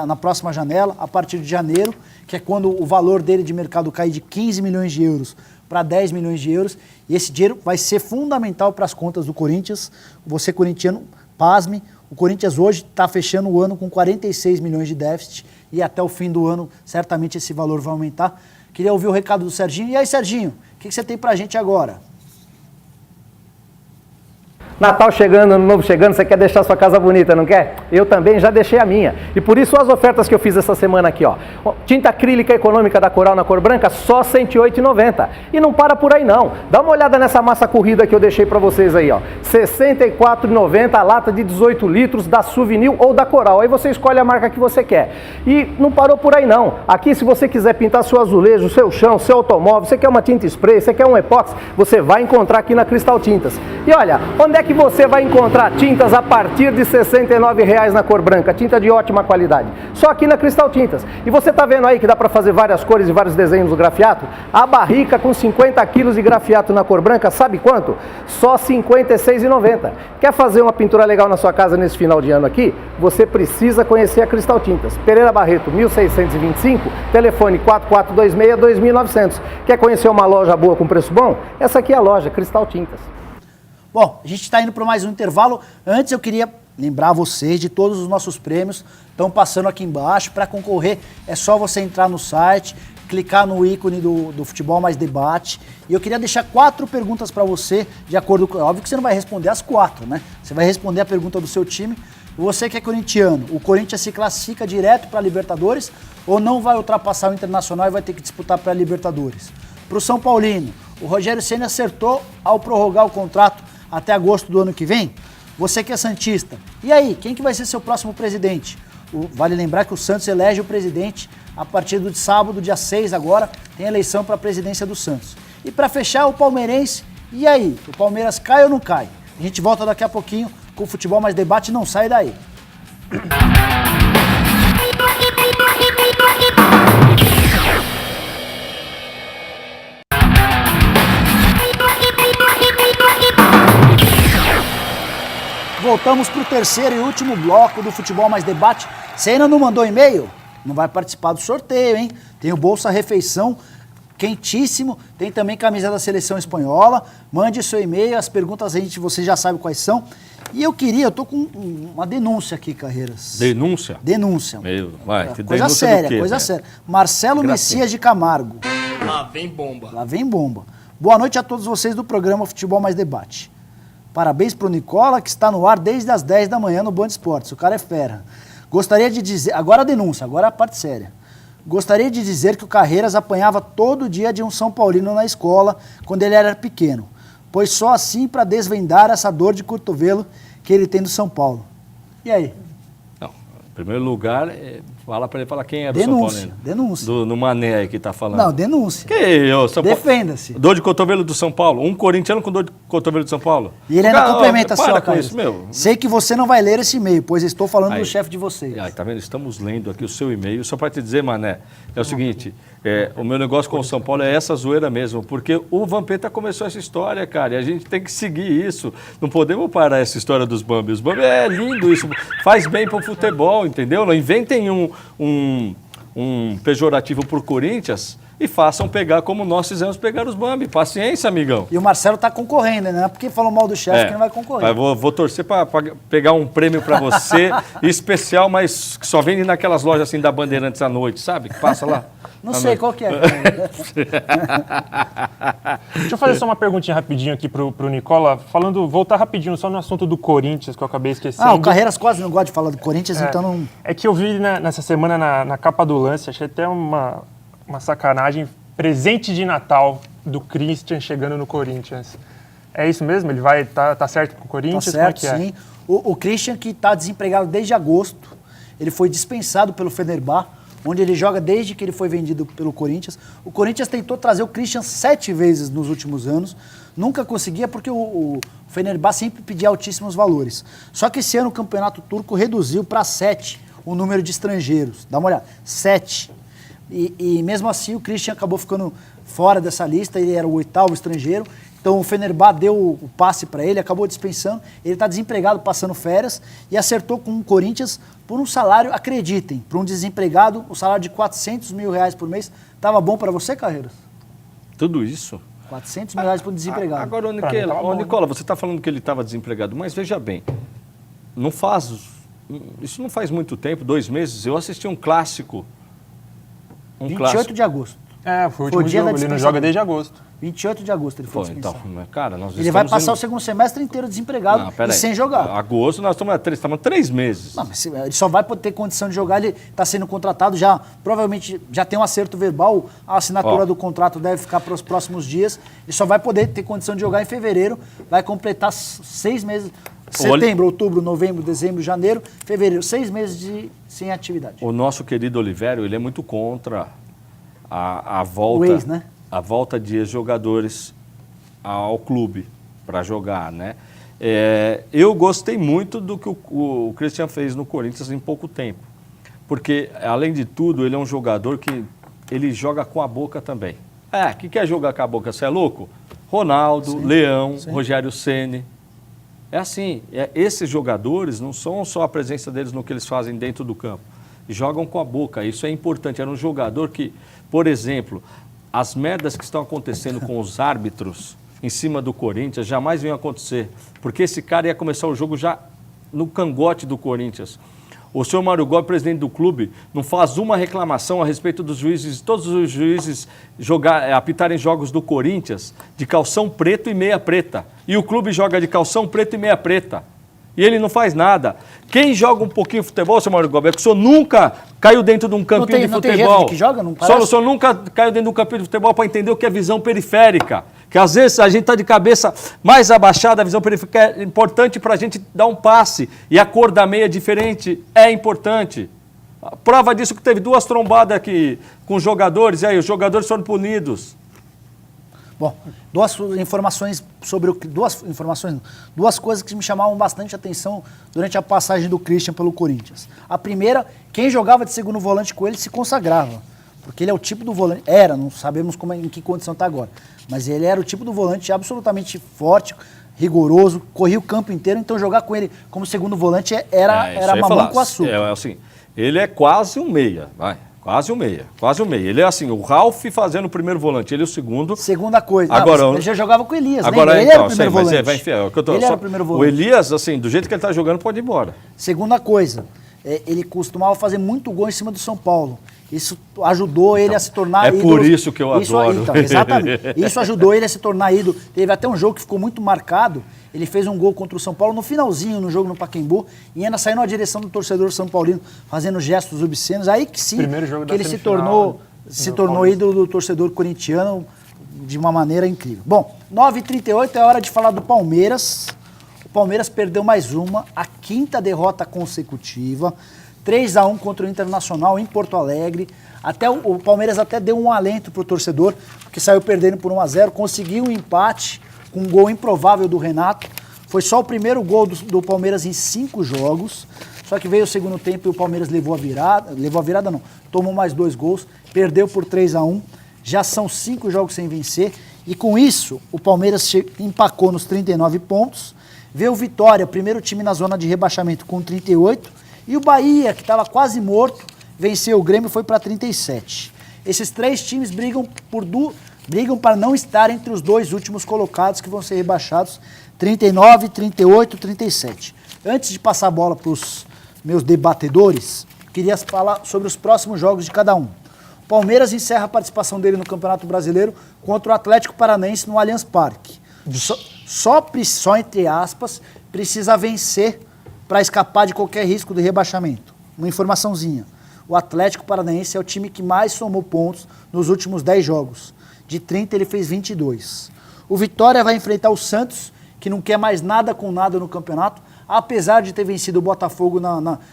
na próxima janela, a partir de janeiro, que é quando o valor dele de mercado cai de 15 milhões de euros para 10 milhões de euros. E esse dinheiro vai ser fundamental para as contas do Corinthians. Você, corintiano, pasme. O Corinthians hoje está fechando o ano com 46 milhões de déficit e até o fim do ano, certamente, esse valor vai aumentar. Queria ouvir o recado do Serginho. E aí, Serginho, o que você tem pra gente agora? Natal chegando, Ano Novo chegando, você quer deixar sua casa bonita, não quer? Eu também já deixei a minha. E por isso as ofertas que eu fiz essa semana aqui, ó. Tinta acrílica econômica da Coral na cor branca, só R$ 108,90. E não para por aí não. Dá uma olhada nessa massa corrida que eu deixei para vocês aí, ó. R$ 64,90 a lata de 18 litros da Souvenir ou da Coral. Aí você escolhe a marca que você quer. E não parou por aí não. Aqui, se você quiser pintar seu azulejo, seu chão, seu automóvel, você quer uma tinta spray, você quer um epóxi, você vai encontrar aqui na Cristal Tintas. E olha, onde é que você vai encontrar tintas a partir de R$ 69,00 na cor branca, tinta de ótima qualidade, só aqui na Cristal Tintas. E você está vendo aí que dá para fazer várias cores e vários desenhos no grafiato? A barrica com 50 quilos de grafiato na cor branca, sabe quanto? Só R$ 56,90. Quer fazer uma pintura legal na sua casa nesse final de ano aqui? Você precisa conhecer a Cristal Tintas. Pereira Barreto, 1625, telefone 4426-2900. Quer conhecer uma loja boa com preço bom? Essa aqui é a loja Cristal Tintas. Bom, a gente está indo para mais um intervalo. Antes eu queria lembrar vocês de todos os nossos prêmios. Estão passando aqui embaixo. Para concorrer é só você entrar no site, clicar no ícone do Futebol Mais Debate. E eu queria deixar 4 perguntas para você, de acordo com... Óbvio que você não vai responder as 4, né? Você vai responder a pergunta do seu time. Você que é corintiano, o Corinthians se classifica direto para a Libertadores ou não vai ultrapassar o Internacional e vai ter que disputar para a Libertadores? Para o São Paulino, o Rogério Ceni acertou ao prorrogar o contrato até agosto do ano que vem? Você que é santista, e aí, quem que vai ser seu próximo presidente? Vale lembrar que o Santos elege o presidente a partir de sábado, dia 6 agora, tem eleição para a presidência do Santos. E para fechar, o palmeirense, e aí, o Palmeiras cai ou não cai? A gente volta daqui a pouquinho com o Futebol Mais Debate, não sai daí. Voltamos para o terceiro e último bloco do Futebol Mais Debate. Você ainda não mandou e-mail? Não vai participar do sorteio, hein? Tem o Bolsa Refeição quentíssimo, tem também camisa da Seleção Espanhola. Mande seu e-mail, as perguntas você já sabe quais são. E eu tô com uma denúncia aqui, Carreiras. Denúncia? Denúncia. Vai, que coisa denúncia séria, do quê, coisa né? séria. Marcelo Messias de Camargo. Lá vem bomba. Lá vem bomba. Boa noite a todos vocês do programa Futebol Mais Debate. Parabéns pro Nicola, que está no ar desde as 10 da manhã no Band Esportes. O cara é fera. Gostaria de dizer... Agora a denúncia, agora a parte séria. Gostaria de dizer que o Carreiras apanhava todo dia de um São Paulino na escola, quando ele era pequeno. Pois só assim para desvendar essa dor de cotovelo que ele tem do São Paulo. E aí? Não, em primeiro lugar, fala para ele falar quem é do Denúncia, São Paulo. denúncia. Do Mané aí que tá falando. Não, denúncia. São Paulo? Defenda-se. Dor de cotovelo do São Paulo. Um corintiano com dor de cotovelo do São Paulo. E ele ainda complementa a sua, para com Carlos. isso, meu. Sei que você não vai ler esse e-mail, pois estou falando do chefe de vocês. Tá vendo? Estamos lendo aqui o seu e-mail. Só para te dizer, Mané, é o seguinte, o meu negócio com o São Paulo é essa zoeira mesmo, porque o Vampeta começou essa história, cara, e a gente tem que seguir isso. Não podemos parar essa história dos Bambi. Os Bambi é lindo isso, faz bem pro futebol, entendeu? Não inventem um pejorativo pro Corinthians e façam pegar como nós fizemos pegar os Bambi. Paciência, amigão. E o Marcelo está concorrendo, né? Porque falou mal do chefe que não vai concorrer. Vou torcer para pegar um prêmio para você, especial, mas que só vende naquelas lojas assim da Bandeirantes à noite, sabe? Que passa lá. Não sei qual que é. Deixa eu fazer só uma perguntinha rapidinho aqui pro Nicola, voltar rapidinho só no assunto do Corinthians, que eu acabei esquecendo. O Carreiras quase não gosta de falar do Corinthians, então não... É que eu vi nessa semana na capa do Lance, achei até uma sacanagem, presente de Natal do Christian chegando no Corinthians. É isso mesmo? Ele vai tá certo com o Corinthians? Tá certo, como é que sim. O Christian, que está desempregado desde agosto, ele foi dispensado pelo Fenerbahçe, onde ele joga desde que ele foi vendido pelo Corinthians. O Corinthians tentou trazer o Christian 7 vezes nos últimos anos, nunca conseguia porque o Fenerbahçe sempre pedia altíssimos valores. Só que esse ano o Campeonato Turco reduziu para 7 o número de estrangeiros. Dá uma olhada, 7. E mesmo assim o Christian acabou ficando fora dessa lista, ele era o 8º estrangeiro. Então o Fenerbahçe deu o passe para ele, acabou dispensando, ele está desempregado passando férias e acertou com o Corinthians por um salário, acreditem, para um desempregado, o salário de R$400 mil por mês. Estava bom para você, Carreiras? Tudo isso? R$400 mil para um desempregado. Agora, Nicola, você está falando que ele estava desempregado, mas veja bem, isso não faz muito tempo, 2 meses, eu assisti um clássico. 28 de agosto. Foi o último jogo, ele não joga desde agosto. 28 de agosto ele foi dispensado. Então, cara, ele vai passar o segundo semestre inteiro desempregado e sem jogar. Agosto nós estamos 3 meses. Não, mas ele só vai ter condição de jogar, ele está sendo contratado já, provavelmente já tem um acerto verbal, a assinatura do contrato deve ficar para os próximos dias, ele só vai poder ter condição de jogar em fevereiro, vai completar 6 meses, setembro, outubro, novembro, dezembro, janeiro, fevereiro, 6 meses sem atividade. O nosso querido Olivério, ele é muito contra a volta... O ex, né? A volta de ex-jogadores ao clube para jogar, né? Eu gostei muito do que o Christian fez no Corinthians em pouco tempo. Porque, além de tudo, ele é um jogador que ele joga com a boca também. O que quer jogar com a boca? Você é louco? Ronaldo, sim, Leão, sim. Rogério Ceni. É assim, esses jogadores não são só a presença deles no que eles fazem dentro do campo. Jogam com a boca, isso é importante. Era um jogador que, por exemplo, as merdas que estão acontecendo com os árbitros em cima do Corinthians jamais iam acontecer. Porque esse cara ia começar o jogo já no cangote do Corinthians. O senhor Mário Gobi, presidente do clube, não faz uma reclamação a respeito dos juízes, todos os juízes apitarem jogos do Corinthians de calção preto e meia preta. E o clube joga de calção preto e meia preta. E ele não faz nada. Quem joga um pouquinho de futebol, senhor Mário Gobi, é que o senhor nunca caiu dentro de um campinho de futebol. Não tem gente que joga, não parece? O senhor nunca caiu dentro de um campinho de futebol para entender o que é visão periférica. Que às vezes a gente está de cabeça mais abaixada, a visão periférica é importante para a gente dar um passe. E a cor da meia diferente é importante. A prova disso que teve 2 trombadas aqui com jogadores, e aí os jogadores foram punidos. Bom, duas coisas que me chamavam bastante atenção durante a passagem do Christian pelo Corinthians. A primeira, quem jogava de segundo volante com ele se consagrava. Porque ele é o tipo do volante, não sabemos em que condição está agora, mas ele era o tipo do volante absolutamente forte, rigoroso, corria o campo inteiro, então jogar com ele como segundo volante era mamão com açúcar. Assim, ele é quase um meia, quase um meia. Ele é assim, o Ralf fazendo o primeiro volante, ele é o segundo. Segunda coisa, agora, ele já jogava com o Elias, agora, ele era o primeiro volante. Ele era o primeiro volante. O Elias, assim, do jeito que ele está jogando, pode ir embora. Segunda coisa, ele costumava fazer muito gol em cima do São Paulo. Isso ajudou ele a se tornar ídolo. Por isso que eu adoro. Exatamente. Isso ajudou ele a se tornar ídolo. Teve até um jogo que ficou muito marcado. Ele fez um gol contra o São Paulo no finalzinho, no jogo no Pacaembu, e ainda saiu na direção do torcedor São Paulino, fazendo gestos obscenos. Aí que sim, que ele se tornou ídolo do torcedor corintiano de uma maneira incrível. Bom, 9h38 é hora de falar do Palmeiras. O Palmeiras perdeu mais uma, a 5ª derrota consecutiva. 3-1 contra o Internacional em Porto Alegre. O Palmeiras até deu um alento para o torcedor, porque saiu perdendo por 1-0, conseguiu um empate com um gol improvável do Renato. Foi só o primeiro gol do Palmeiras em 5 jogos, só que veio o segundo tempo e o Palmeiras levou a virada não, tomou mais 2 gols, perdeu por 3-1, já são 5 jogos sem vencer, e com isso o Palmeiras empacou nos 39 pontos, veio o Vitória, primeiro time na zona de rebaixamento com 38, e o Bahia, que estava quase morto, venceu o Grêmio e foi para 37. Esses 3 times brigam para não estar entre os 2 últimos colocados que vão ser rebaixados, 39, 38, 37. Antes de passar a bola para os meus debatedores, queria falar sobre os próximos jogos de cada um. O Palmeiras encerra a participação dele no Campeonato Brasileiro contra o Atlético Paranaense no Allianz Parque. Só entre aspas, precisa vencer para escapar de qualquer risco de rebaixamento. Uma informaçãozinha. O Atlético Paranaense é o time que mais somou pontos nos últimos 10 jogos. De 30, ele fez 22. O Vitória vai enfrentar o Santos, que não quer mais nada com nada no campeonato, apesar de ter vencido o Botafogo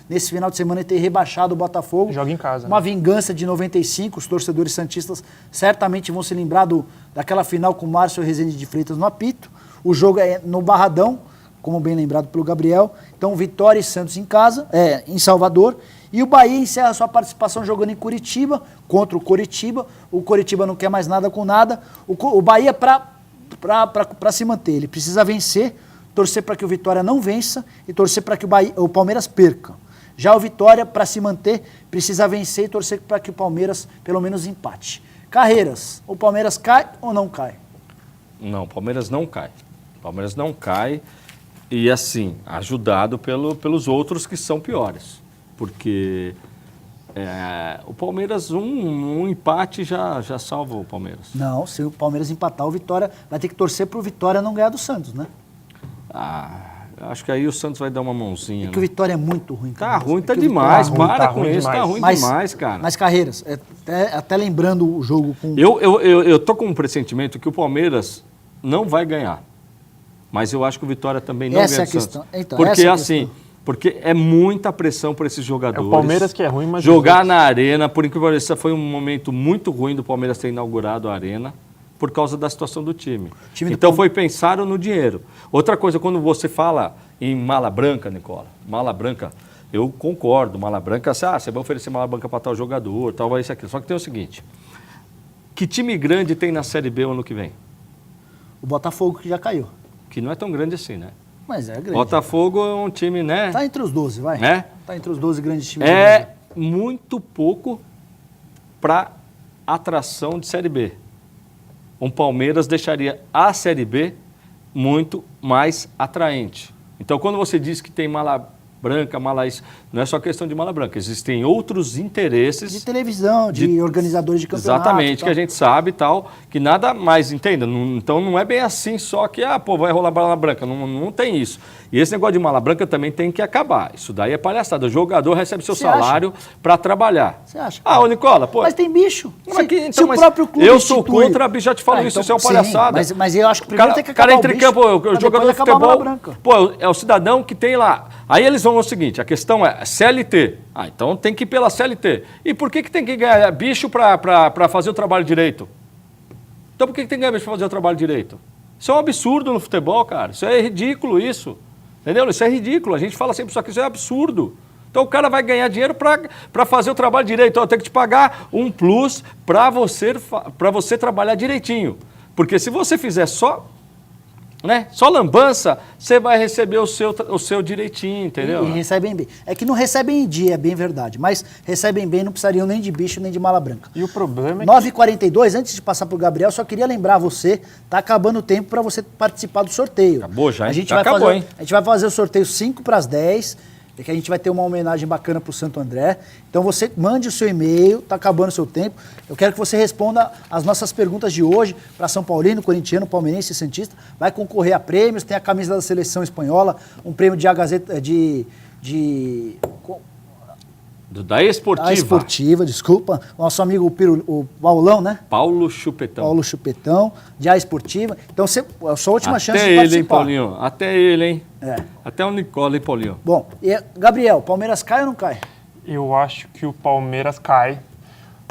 nesse final de semana e ter rebaixado o Botafogo. Joga em casa. Uma vingança de 95, os torcedores santistas certamente vão se lembrar daquela final com o Márcio Rezende de Freitas no apito. O jogo é no Barradão, como bem lembrado pelo Gabriel. Então, Vitória e Santos em casa, em Salvador. E o Bahia encerra sua participação jogando em Curitiba, contra o Coritiba. O Coritiba não quer mais nada com nada. O Bahia, para se manter, ele precisa vencer, torcer para que o Vitória não vença e torcer para que o Palmeiras perca. Já o Vitória, para se manter, precisa vencer e torcer para que o Palmeiras, pelo menos, empate. Carreiras, o Palmeiras cai ou não cai? Não, o Palmeiras não cai. O Palmeiras não cai. E assim, ajudado pelos outros que são piores. Porque o Palmeiras, um empate já salva o Palmeiras. Não, se o Palmeiras empatar, o Vitória vai ter que torcer para o Vitória não ganhar do Santos, né? Acho que aí o Santos vai dar uma mãozinha. Que o Vitória é muito ruim. Tá ruim, tá demais. Para com isso, tá ruim demais, cara. Mas, Carreiras, até lembrando o jogo com... Eu tô com um pressentimento que o Palmeiras não vai ganhar. Mas eu acho que o Vitória também não ganha do Santos. Então, porque assim, porque é muita pressão para esses jogadores. É o Palmeiras que é ruim, mas... Jogar na Arena, por incrível que pareça, foi um momento muito ruim do Palmeiras ter inaugurado a Arena. por causa da situação do time. Então foi pensado no dinheiro. Outra coisa, quando você fala em mala branca, Nicola, mala branca, eu concordo, mala branca, você vai oferecer mala branca para tal jogador, tal, vai isso aqui. Só que tem o seguinte, que time grande tem na Série B o ano que vem? O Botafogo, que já caiu. Que não é tão grande assim, né? Mas é grande. Botafogo é um time, né? Tá entre os 12, vai. Né? Tá entre os 12 grandes times. É muito pouco para atração de Série B. Um Palmeiras deixaria a Série B muito mais atraente. Então, quando você diz que tem mala branca, mala isso, não é só questão de mala branca, existem outros interesses... De televisão, de organizadores de campeonato. Exatamente, que a gente sabe e tal, que nada mais, entenda? Então não é bem assim só que, vai rolar mala branca, não tem isso. E esse negócio de mala branca também tem que acabar. Isso daí é palhaçada. O jogador recebe seu salário para trabalhar. Você acha? Ô Nicola, pô... Mas tem bicho. Se o próprio clube eu sou contra, já te falo isso, então, isso é uma palhaçada. Mas eu acho que primeiro tem que acabar o entre bicho, campo, o jogador de futebol, é o cidadão que tem lá. Aí eles vão o seguinte, a questão é CLT. Então tem que ir pela CLT. E por que tem que ganhar bicho para fazer o trabalho direito? Então por que tem que ganhar bicho para fazer o trabalho direito? Isso é um absurdo no futebol, cara. Isso é ridículo, isso. Entendeu? Isso é ridículo. A gente fala sempre isso aqui, isso é absurdo. Então o cara vai ganhar dinheiro para fazer o trabalho direito. Eu tenho que te pagar um plus para você trabalhar direitinho. Porque se você fizer só lambança, você vai receber o seu direitinho, entendeu? E recebem bem. É que não recebem em dia, é bem verdade. Mas recebem bem, não precisariam nem de bicho, nem de mala branca. E o problema é 9h42, antes de passar para o Gabriel, só queria lembrar você, tá acabando o tempo para você participar do sorteio. Acabou já, hein? A gente vai fazer o sorteio 5:10, que a gente vai ter uma homenagem bacana para o Santo André. Então você mande o seu e-mail, está acabando o seu tempo. Eu quero que você responda as nossas perguntas de hoje para São Paulino, corintiano, palmeirense e santista. Vai concorrer a prêmios, tem a camisa da seleção espanhola, um prêmio de Gazeta da Esportiva. A Esportiva, desculpa. Nosso amigo o Paulão, né? Paulo Chupetão. Paulo Chupetão, de A Esportiva. Então, a sua última chance de participar. Até ele, hein, Paulinho? Até ele, hein? Até o Nicola, hein, Paulinho? Bom, e Gabriel, Palmeiras cai ou não cai? Eu acho que o Palmeiras cai.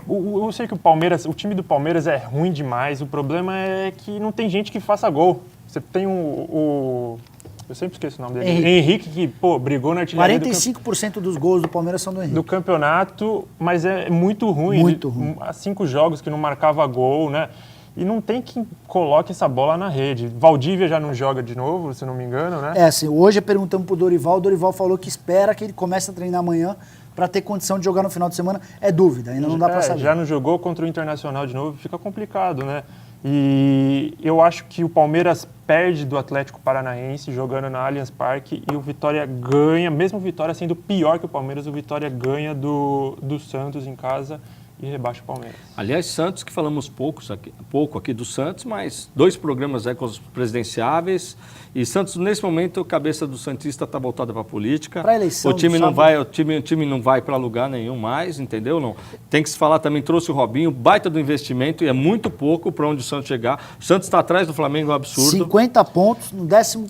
Eu sei que o time do Palmeiras é ruim demais. O problema é que não tem gente que faça gol. Você tem eu sempre esqueço o nome dele. Henrique, que, brigou na artilharia 45% dos gols do Palmeiras são do Henrique. Do campeonato, mas é muito ruim. Muito ruim. Há 5 jogos que não marcava gol, né? E não tem quem coloque essa bola na rede. Valdívia já não joga de novo, se não me engano, né? Assim, hoje perguntamos pro Dorival, o Dorival falou que espera que ele comece a treinar amanhã para ter condição de jogar no final de semana. É dúvida, ainda não dá para saber. Já não jogou contra o Internacional de novo, fica complicado, né? E eu acho que o Palmeiras perde do Atlético Paranaense jogando na Allianz Parque e o Vitória ganha, mesmo o Vitória sendo pior que o Palmeiras, o Vitória ganha do Santos em casa e rebaixa o Palmeiras. Aliás, Santos, que falamos pouco aqui do Santos, mas 2 programas com os presidenciáveis. E Santos, nesse momento, a cabeça do santista está voltada para a política. Para a eleição. O time não vai para lugar nenhum mais, entendeu? Não. Tem que se falar também, trouxe o Robinho, baita do investimento, e é muito pouco para onde o Santos chegar. O Santos está atrás do Flamengo, é um absurdo. 50 pontos no décimo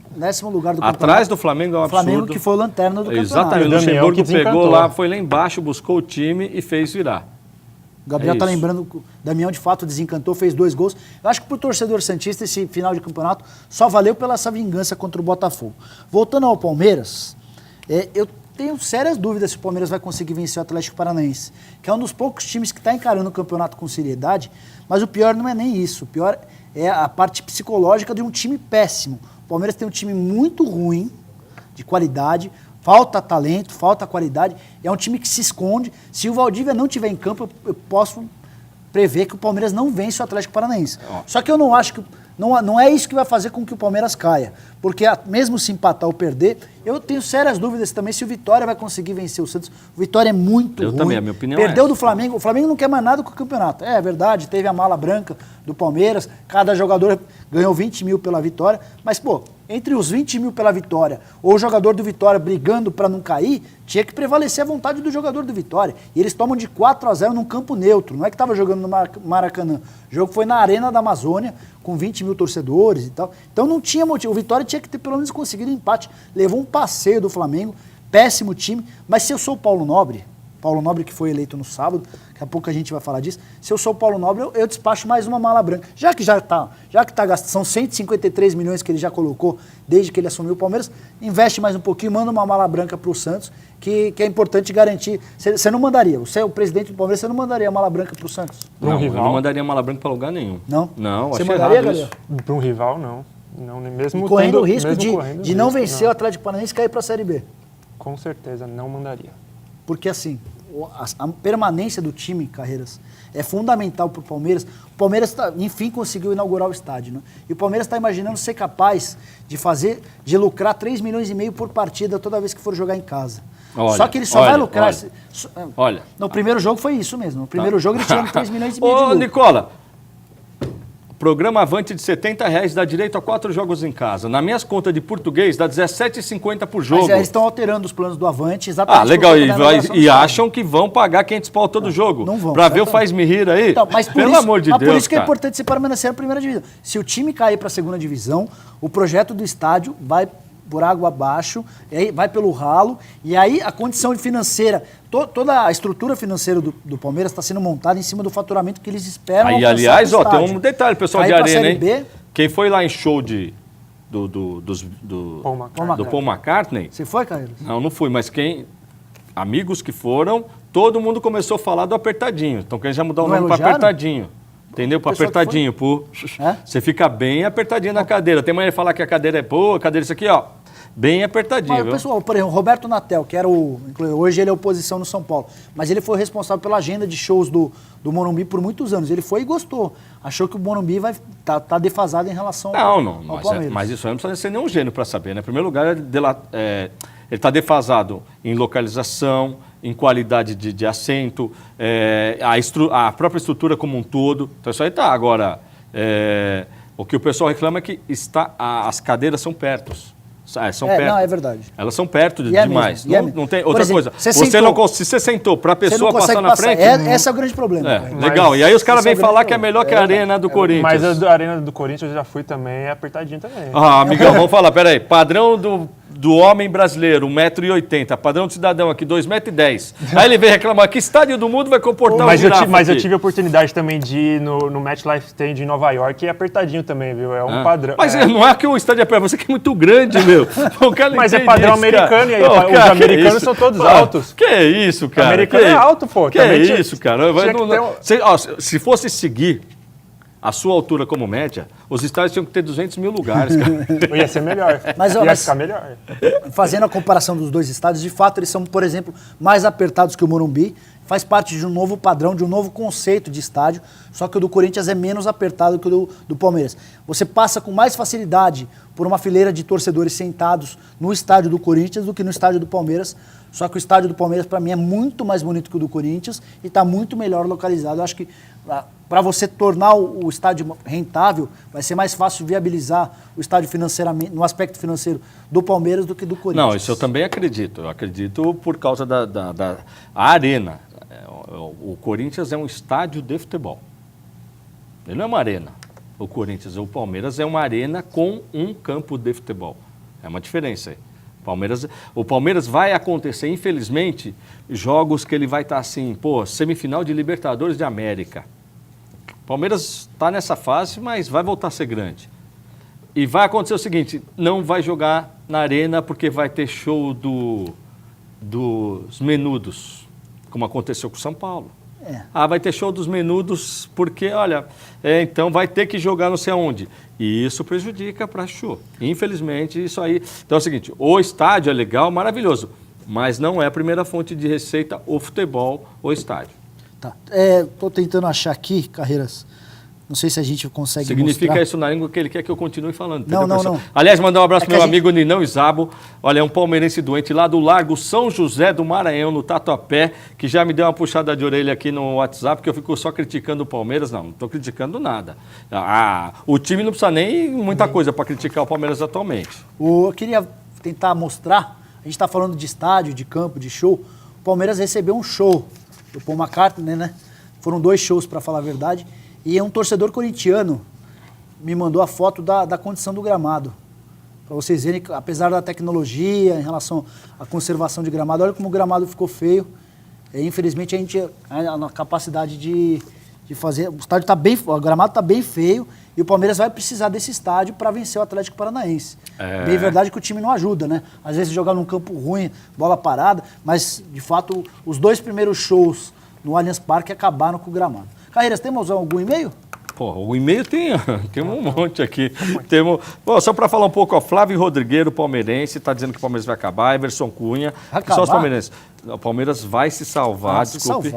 lugar do campeonato. Atrás do Flamengo é um absurdo. O Flamengo que foi o lanterna do campeonato. Exatamente, o Luxemburgo pegou lá, foi lá embaixo, buscou o time e fez virar. O Gabriel está lembrando, o Damião de fato desencantou, fez 2 gols. Eu acho que para o torcedor santista esse final de campeonato só valeu pela essa vingança contra o Botafogo. Voltando ao Palmeiras, eu tenho sérias dúvidas se o Palmeiras vai conseguir vencer o Atlético Paranaense, que é um dos poucos times que está encarando o campeonato com seriedade, mas o pior não é nem isso, o pior é a parte psicológica de um time péssimo. O Palmeiras tem um time muito ruim, de qualidade, falta talento, falta qualidade, é um time que se esconde. Se o Valdívia não estiver em campo, eu posso prever que o Palmeiras não vence o Atlético Paranaense. Só que eu não acho que... Não é isso que vai fazer com que o Palmeiras caia. Porque mesmo se empatar ou perder, eu tenho sérias dúvidas também se o Vitória vai conseguir vencer o Santos. O Vitória é muito ruim. Também, a minha opinião Perdeu do Flamengo. O Flamengo não quer mais nada com o campeonato. É verdade, teve a mala branca do Palmeiras. Cada jogador ganhou 20 mil pela vitória. Mas, entre os 20 mil pela vitória ou o jogador do Vitória brigando para não cair, tinha que prevalecer a vontade do jogador do Vitória. E eles tomam de 4-0 num campo neutro. Não é que estava jogando no Maracanã. O jogo foi na Arena da Amazônia, com 20 mil torcedores e tal. Então não tinha motivo. O Vitória tinha que ter pelo menos conseguido um empate. Levou um passeio do Flamengo. Péssimo time. Mas se eu sou o Paulo Nobre, Paulo Nobre, que foi eleito no sábado, daqui a pouco a gente vai falar disso. Se eu sou o Paulo Nobre, eu despacho mais uma mala branca. Já que tá gastando, são 153 milhões que ele já colocou desde que ele assumiu o Palmeiras, investe mais um pouquinho, manda uma mala branca para o Santos, que é importante garantir. Você não mandaria, você é o presidente do Palmeiras, você não mandaria a mala branca para o Santos? Não, eu não mandaria mala branca para lugar nenhum. Não? Não, você achei mandaria, errado isso. Para um rival, não. Não, nem mesmo E correndo o tendo- risco mesmo de correndo não risco, vencer o Atlético Paranaense e cair para a Série B. Com certeza, não mandaria. Porque assim, a permanência do time, Carreiras, é fundamental para o Palmeiras. O Palmeiras, enfim, conseguiu inaugurar o estádio, né? E o Palmeiras está imaginando ser capaz de lucrar 3,5 milhões por partida toda vez que for jogar em casa. Olha, Só que ele só vai lucrar... Olha. No primeiro jogo foi isso mesmo. No primeiro jogo ele tinha 3,5 milhões de Ô, lucro. Nicola, programa Avante de R$70 dá direito a 4 jogos em casa. Nas minhas contas de português, dá R$17,50 por jogo. Mas eles estão alterando os planos do Avante exatamente. Legal, por e, conta da renovação do acham que vão pagar 500 pau todo jogo. Não vão. Pra ver o Exatamente. Faz-me rir aí? Então, mas Pelo amor de Deus, por isso que é cara. importante você permanecer na primeira divisão. Se o time cair para a segunda divisão, o projeto do estádio vai por água abaixo, e aí vai pelo ralo, e aí a condição financeira, toda a estrutura financeira do Palmeiras está sendo montada em cima do faturamento que eles esperam Aí, alcançar aliás, no ó, tem estádio. um detalhe, pessoal Cair de pra Arena, Série hein? B, Quem foi lá em show do Paul McCartney. Paul McCartney? você foi, Carreiras? Não fui, mas amigos que foram, todo mundo começou a falar do apertadinho. Então quem já mudar o Não nome para elogiaram? apertadinho. Entendeu? Para Pessoal que apertadinho. É? Você fica bem apertadinho na cadeira. Tem maneira de falar que a cadeira é boa, a cadeira isso aqui, ó. Bem apertadinho, Mas, viu? pessoal, por exemplo, o Roberto Natel, que era hoje ele é oposição no São Paulo, mas ele foi responsável pela agenda de shows do Morumbi por muitos anos. Ele foi e gostou. Achou que o Morumbi vai tá defasado em relação ao Palmeiras. Mas isso aí não precisa ser nenhum gênio para saber, né? Em primeiro lugar, ele está defasado em localização, em qualidade de assento, a própria estrutura como um todo. Então isso aí tá. Agora, o que o pessoal reclama é que as cadeiras são perto. São perto. Não, é verdade. Elas são perto E é demais. mesmo, e é mesmo. Não tem Por outra exemplo, coisa. você Se sentou. você sentou para a Você não pessoa consegue passar na frente. Esse é o grande problema. cara. Legal. E aí os caras esse é vêm o grande falar que é problema. melhor que a arena do Corinthians. Mas a Arena do Corinthians eu já fui também, é apertadinho também. Amigão, vamos falar, peraí. Padrão do homem brasileiro, 1,80 m. Padrão do cidadão aqui, 2,10 m. Aí ele vem reclamar, que estádio do mundo vai comportar Mas, um girafa mas eu aqui? tive a oportunidade também de ir no MetLife Stadium em Nova York e é apertadinho também, viu? É um padrão. Mas não é que o estádio é perto, você que é muito grande, meu. O cara não Mas é entende padrão isso, cara. americano, e aí Ô, os cara, americanos que isso? são todos Pô, altos. Que isso, cara? Americano Que é alto, pô. Que Também tinha- isso, cara? tinha que ter um- Se fosse seguir a sua altura como média, os estádios tinham que ter 200 mil lugares, cara. Ia ser melhor. Mas, ó, Ia mas- ficar melhor. Fazendo a comparação dos dois estádios, de fato eles são, por exemplo, mais apertados que o Morumbi, faz parte de um novo padrão, de um novo conceito de estádio, só que o do Corinthians é menos apertado que o do Palmeiras. Você passa com mais facilidade por uma fileira de torcedores sentados no estádio do Corinthians do que no estádio do Palmeiras, só que o estádio do Palmeiras, para mim, é muito mais bonito que o do Corinthians e está muito melhor localizado. Eu acho que para você tornar o estádio rentável, vai ser mais fácil viabilizar o estádio financeiramente, no aspecto financeiro do Palmeiras do que do Corinthians. Não, isso eu também acredito. Eu acredito por causa da a arena. O Corinthians é um estádio de futebol. Ele não é uma arena. O Corinthians, o Palmeiras é uma arena com um campo de futebol. É uma diferença aí. O Palmeiras vai acontecer, infelizmente, jogos que ele vai estar assim, semifinal de Libertadores de América. O Palmeiras está nessa fase, mas vai voltar a ser grande. E vai acontecer o seguinte, não vai jogar na arena porque vai ter show dos menudos, como aconteceu com o São Paulo. Vai ter show dos menudos porque, olha, então vai ter que jogar não sei aonde. E isso prejudica para show. Infelizmente, isso aí... Então é o seguinte, o estádio é legal, maravilhoso, mas não é a primeira fonte de receita o futebol, o estádio. Tá. Tô tentando achar aqui, Carreiras. Não sei se a gente consegue Significa mostrar. isso na língua que ele quer que eu continue falando. Não, entendeu, não, pessoal? não. Aliás, mandar um abraço É pro que meu a gente- amigo Ninão Isabo. Olha, é um palmeirense doente lá do Largo São José do Maranhão, no Tatuapé, que já me deu uma puxada de orelha aqui no WhatsApp, que eu fico só criticando o Palmeiras. Não estou criticando nada. O time não precisa nem muita coisa para criticar o Palmeiras atualmente. Eu queria tentar mostrar, a gente está falando de estádio, de campo, de show. O Palmeiras recebeu um show do Paul McCartney, né? Foram 2 shows, para falar a verdade. E um torcedor corintiano me mandou a foto da condição do gramado. Para vocês verem, que, apesar da tecnologia em relação à conservação de gramado, olha como o gramado ficou feio. Infelizmente, a capacidade de fazer... O estádio tá bem... O gramado está bem feio e o Palmeiras vai precisar desse estádio para vencer o Atlético Paranaense. Bem verdade que o time não ajuda, né? Às vezes jogar num campo ruim, bola parada, mas, de fato, os 2 primeiros shows no Allianz Parque acabaram com o gramado. Carreiras, temos algum e-mail? Pô, o e-mail tem um monte aqui. Só para falar um pouco, Flávio Rodrigueiro, palmeirense, está dizendo que o Palmeiras vai acabar. Everson Cunha, só os palmeirenses. O Palmeiras vai se salvar, desculpe.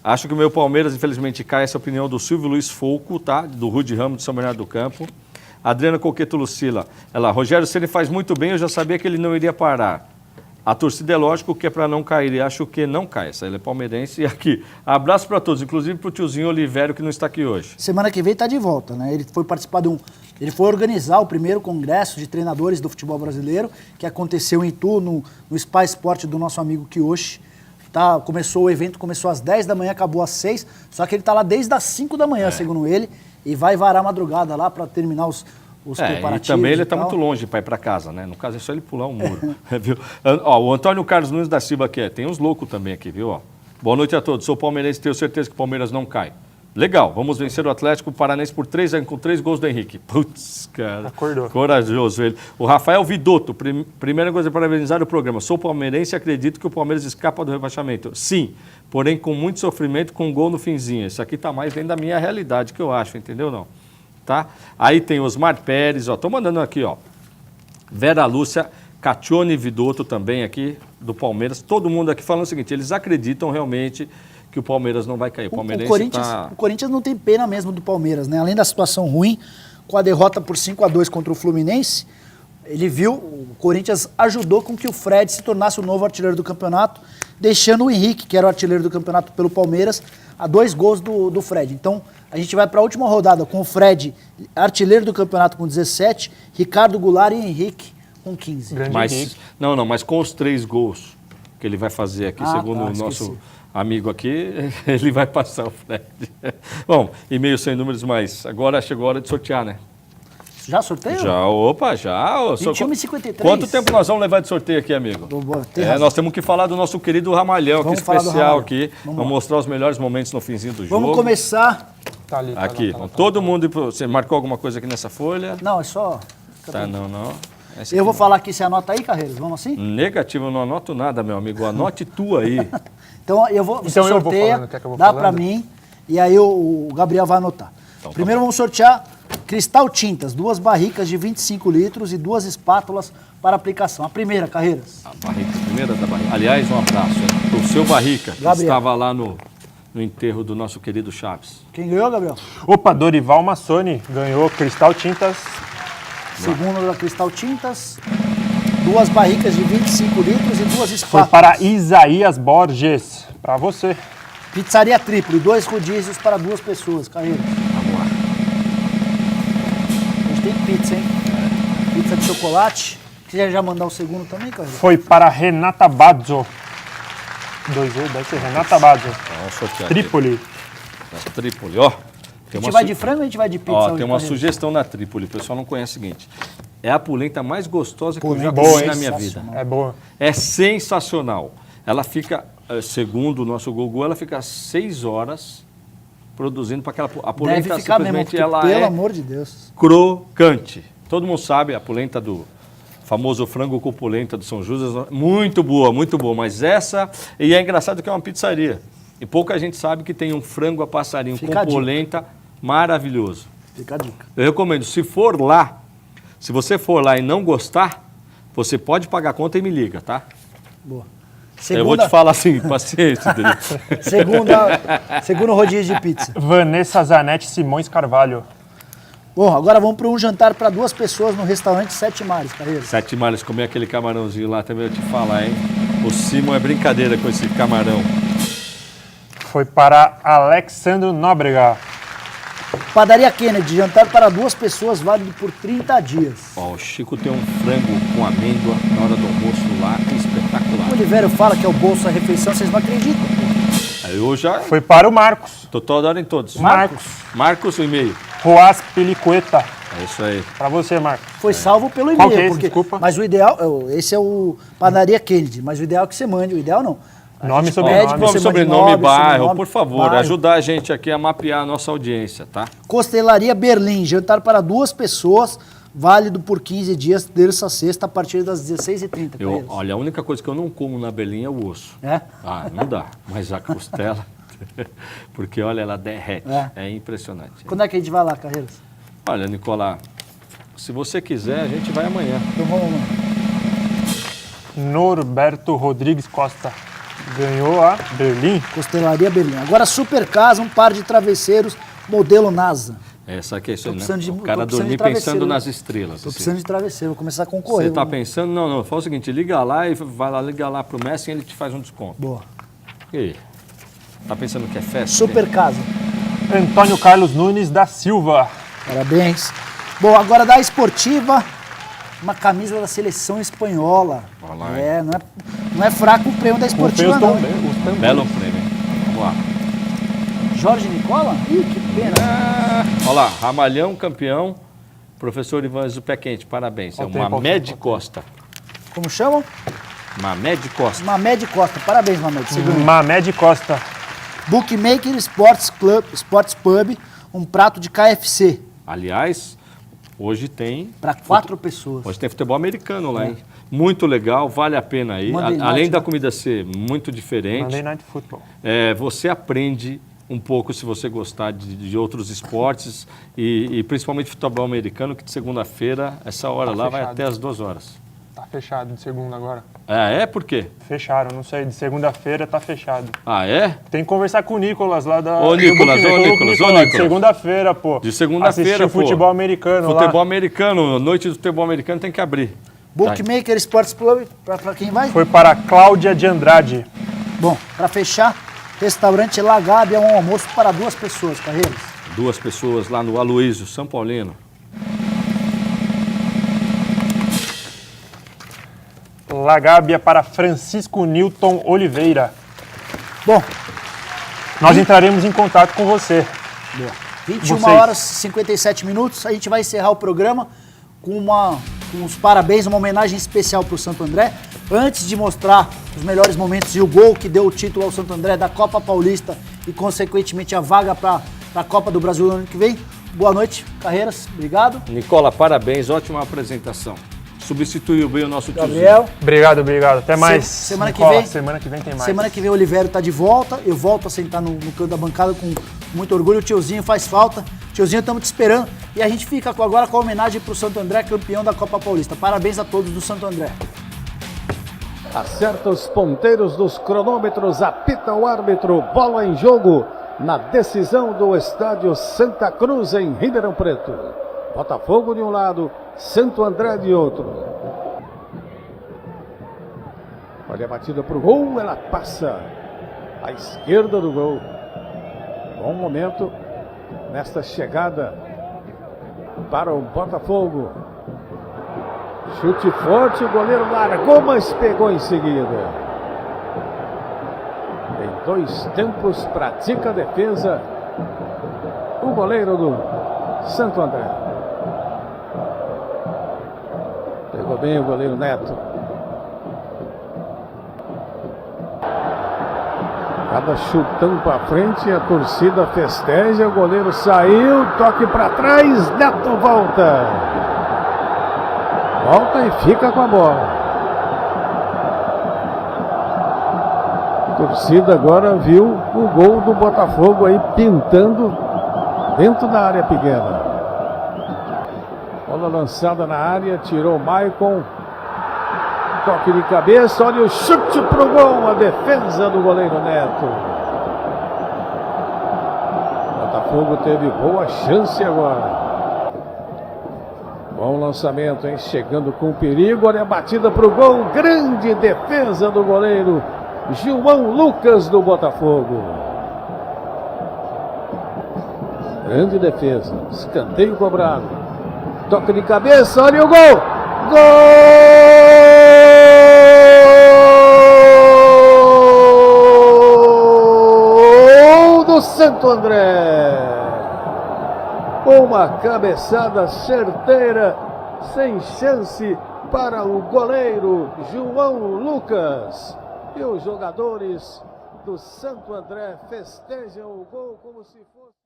Acho que o meu Palmeiras, infelizmente, cai. Essa opinião do Silvio Luiz Folco, tá? Do Rude Ramos de São Bernardo do Campo. Adriana Coqueto Lucila, Rogério Ceni faz muito bem, eu já sabia que ele não iria parar. A torcida é lógico que é para não cair, e acho que não cai. Essa ele é palmeirense. E aqui, abraço para todos, inclusive para o tiozinho Olivério, que não está aqui hoje. Semana que vem está de volta, né? Ele foi participar ele foi organizar o primeiro congresso de treinadores do futebol brasileiro, que aconteceu em Itu, no Spa Sport do nosso amigo Kiyoshi. O evento começou às 10 da manhã, acabou às 6, só que ele está lá desde as 5 da manhã, segundo ele, e vai varar a madrugada lá para terminar os preparativos. E também ele está muito longe para ir para casa, né? No caso é só ele pular um muro. Viu? O Antônio Carlos Nunes da Silva aqui, tem uns loucos também aqui, viu? Boa noite a todos, sou palmeirense, tenho certeza que o Palmeiras não cai. Legal, vamos vencer o Atlético Paranaense por 3-1 com 3 gols do Henrique. Putz, cara. Acordou. Corajoso ele. O Rafael Vidotto, primeira coisa para parabenizar o programa. Sou palmeirense e acredito que o Palmeiras escapa do rebaixamento. Sim, porém com muito sofrimento, com um gol no finzinho. Isso aqui está mais dentro da minha realidade, que eu acho, entendeu não? Tá? Aí tem Osmar Pérez, tô mandando aqui, Vera Lúcia, Caccione Vidotto também aqui, do Palmeiras. Todo mundo aqui falando o seguinte, eles acreditam realmente que o Palmeiras não vai cair. O Corinthians não tem pena mesmo do Palmeiras, né? Além da situação ruim, com a derrota por 5-2 contra o Fluminense, ele viu, o Corinthians ajudou com que o Fred se tornasse o novo artilheiro do campeonato, deixando o Henrique, que era o artilheiro do campeonato pelo Palmeiras, a 2 gols do Fred. Então, a gente vai para a última rodada com o Fred, artilheiro do campeonato com 17, Ricardo Goulart e Henrique com 15. Mas com os 3 gols que ele vai fazer aqui, segundo o nosso amigo aqui, ele vai passar o Fred. Bom, e-mail sem números, mas agora chegou a hora de sortear, né? Já sorteio? Já. 21h53. Quanto tempo nós vamos levar de sorteio aqui, amigo? Nós temos que falar do nosso querido Ramalhão, que é especial aqui. Vamos mostrar os melhores momentos no finzinho do jogo. Vamos começar. Tá ali. Aqui, todo mundo. Você marcou alguma coisa aqui nessa folha? Não, é só... não. Eu vou falar aqui, você anota aí, Carreiros? Vamos assim? Negativo, eu não anoto nada, meu amigo. Anote tu aí. Então eu vou sorteia, dá para mim, e aí o Gabriel vai anotar. Então, primeiro vamos sortear Cristal Tintas, 2 barricas de 25 litros e 2 espátulas para aplicação. A primeira, Carreiras. Primeira da barrica. Aliás, um abraço para o seu Barrica, que estava lá no enterro do nosso querido Chaves. Quem ganhou, Gabriel? Dorival Massoni ganhou Cristal Tintas. Segundo da Cristal Tintas, 2 barricas de 25 litros e 2 espátulas. Foi para Isaías Borges, para você. Pizzaria Trípoli, 2 rodízios para 2 pessoas, Carreiras. Vamos lá. A gente tem pizza, hein? Pizza de chocolate. Quiser já mandar o segundo também, Carreiras? Foi para Renata Bazzo. 2 deve ser Renata Bazzo. Trípoli. Trípoli, A gente vai de frango ou a gente vai de pizza? Tem uma sugestão na Trípoli, o pessoal não conhece o seguinte. É a polenta mais gostosa que eu já comi na minha vida. É boa. É sensacional. Ela fica, segundo o nosso Google, ela fica 6 horas produzindo para aquela... A polenta deve ficar simplesmente mesmo, pelo amor de Deus. Crocante. Todo mundo sabe, a polenta do famoso frango com polenta do São Judas, muito boa, mas essa... E é engraçado que é uma pizzaria. E pouca gente sabe que tem um frango a passarinho com polenta maravilhoso. Fica a dica. Eu recomendo, se você for lá e não gostar, você pode pagar a conta e me liga, tá? Boa. Eu vou te falar assim, paciência. Segundo rodízio de pizza. Vanessa Zanetti Simões Carvalho. Bom, agora vamos para um jantar para 2 pessoas no restaurante 7 Mares, Carreiras. 7 Mares, comer aquele camarãozinho lá também, eu te falar, hein? O Simon é brincadeira com esse camarão. Foi para Alexandro Nóbrega. Padaria Kennedy, jantar para 2 pessoas, válido por 30 dias. O Chico tem um frango com amêndoa na hora do almoço lá, espetacular. O Oliveira fala que é o Bolsa Refeição, vocês não acreditam? Eu já... Foi para o Marcos. Tô toda hora em todos. Marcos, o e-mail. Roas Pelicueta. É isso aí. Para você, Marcos. Foi salvo pelo e-mail. Desculpa. Mas o ideal, esse é o Padaria Kennedy, mas o ideal é que você mande, o ideal não. Nome, gente sobrenome. pede Nome, você mande sobrenome, nome, bairro, sobrenome, por favor, bairro. ajudar a gente aqui a mapear a nossa audiência, tá? Costelaria Berlim, jantar para 2 pessoas, válido por 15 dias, terça a sexta, a partir das 16h30. Olha, a única coisa que eu não como na Berlim é o osso. É? Ah, não dá. Mas a costela, porque olha, ela derrete. É impressionante. Quando é que a gente vai lá, Carreiras? Olha, Nicolau, se você quiser, a gente vai amanhã. Então vamos lá. Norberto Rodrigues Costa ganhou a Berlim. Costelaria Berlim. Agora, Super Casa, um par de travesseiros, modelo NASA. Essa aqui é isso, Tô né? precisando de- O tô cara precisando dormir de travesseiro, pensando né? nas estrelas. Tô assim. precisando de travesseiro, vou começar a concorrer. Você está vamos- pensando, não, faz o seguinte, liga lá e vai lá, liga lá pro Messi e ele te faz um desconto. Boa. E aí? Tá pensando que é festa? Super Casa. Antônio Carlos Nunes da Silva. Parabéns. Bom, agora da esportiva, uma camisa da seleção espanhola. Olha lá, Não é fraco o prêmio da esportiva, não. hein? Belo prêmio, hein? Vamos lá. Jorge Nicola? Ih, que pena. Olha lá, Ramalhão, campeão. Professor Ivan Zupé Quente, parabéns. É Ao o tempo, ao Mamed tempo. Costa. Como chamam? Mamed Costa. Mamed Costa. Parabéns, Mamed. Você ganhou. Mamed Costa. Bookmaker Sports Club, Sports Pub, um prato de KFC Aliás, hoje tem... para 4 pessoas. Hoje tem futebol americano lá, hein? Muito legal, vale a pena ir. Monday Night, Além da né? comida ser muito diferente, Monday Night Football. você aprende um pouco se você gostar de outros esportes e principalmente futebol americano, que de segunda-feira, essa hora lá, vai fechado. até as 2 horas. Tá fechado de segunda agora. Por quê? Fecharam, não sei, de segunda-feira tá fechado. Ah, é? Tem que conversar com o Nicolas lá da... Ô, Nicolas, do Bookmaker. ô, Nicolas, ô, De Nicolas. segunda-feira, pô. De segunda-feira, Assistir futebol americano Futebol lá. americano, noite do futebol americano tem que abrir. Bookmaker Sports Club, para quem vai? Foi para Cláudia de Andrade. Bom, para fechar, restaurante La Gabi é um almoço para 2 pessoas, Carreiras. 2 pessoas lá no Aloísio, São Paulino. Lagábia para Francisco Newton Oliveira. Bom, Nós entraremos em contato com você. 21 Vocês. horas e 57 minutos, a gente vai encerrar o programa com uns parabéns, uma homenagem especial para o Santo André. Antes de mostrar os melhores momentos e o gol que deu o título ao Santo André da Copa Paulista e, consequentemente, a vaga para a Copa do Brasil no ano que vem. Boa noite, Carreiras. Obrigado. Nicola, parabéns, ótima apresentação. Substituiu bem o nosso tiozinho. Gabriel. Obrigado. Até mais. Semana que Nicola. vem. Semana que vem tem mais. Semana que vem o Oliveira tá de volta. Eu volto a sentar no canto da bancada com muito orgulho. O tiozinho faz falta. Tiozinho, estamos te esperando. E a gente fica agora com a homenagem para o Santo André, campeão da Copa Paulista. Parabéns a todos do Santo André. Acerta os ponteiros dos cronômetros, apita o árbitro, bola em jogo na decisão do estádio Santa Cruz em Ribeirão Preto. Botafogo de um lado, Santo André de outro. Olha a batida para o gol, ela passa à esquerda do gol. Bom momento nesta chegada para o Botafogo. Chute forte, o goleiro largou, mas pegou em seguida. Em 2 tempos, pratica a defesa o goleiro do Santo André. Pegou bem o goleiro Neto. Cada chutão para frente, a torcida festeja, o goleiro saiu, toque para trás, Neto volta. Volta e fica com a bola. A torcida agora viu o gol do Botafogo aí pintando dentro da área pequena. Bola lançada na área, tirou o Maicon. Toque de cabeça, olha o chute pro gol, a defesa do goleiro Neto. Botafogo teve boa chance agora. Bom lançamento, hein? Chegando com perigo, olha a batida pro gol, grande defesa do goleiro João Lucas do Botafogo. Grande defesa, escanteio cobrado. Toque de cabeça, olha o gol! Gol do Santo André! Uma cabeçada certeira, sem chance para o goleiro João Lucas. E os jogadores do Santo André festejam o gol como se fosse...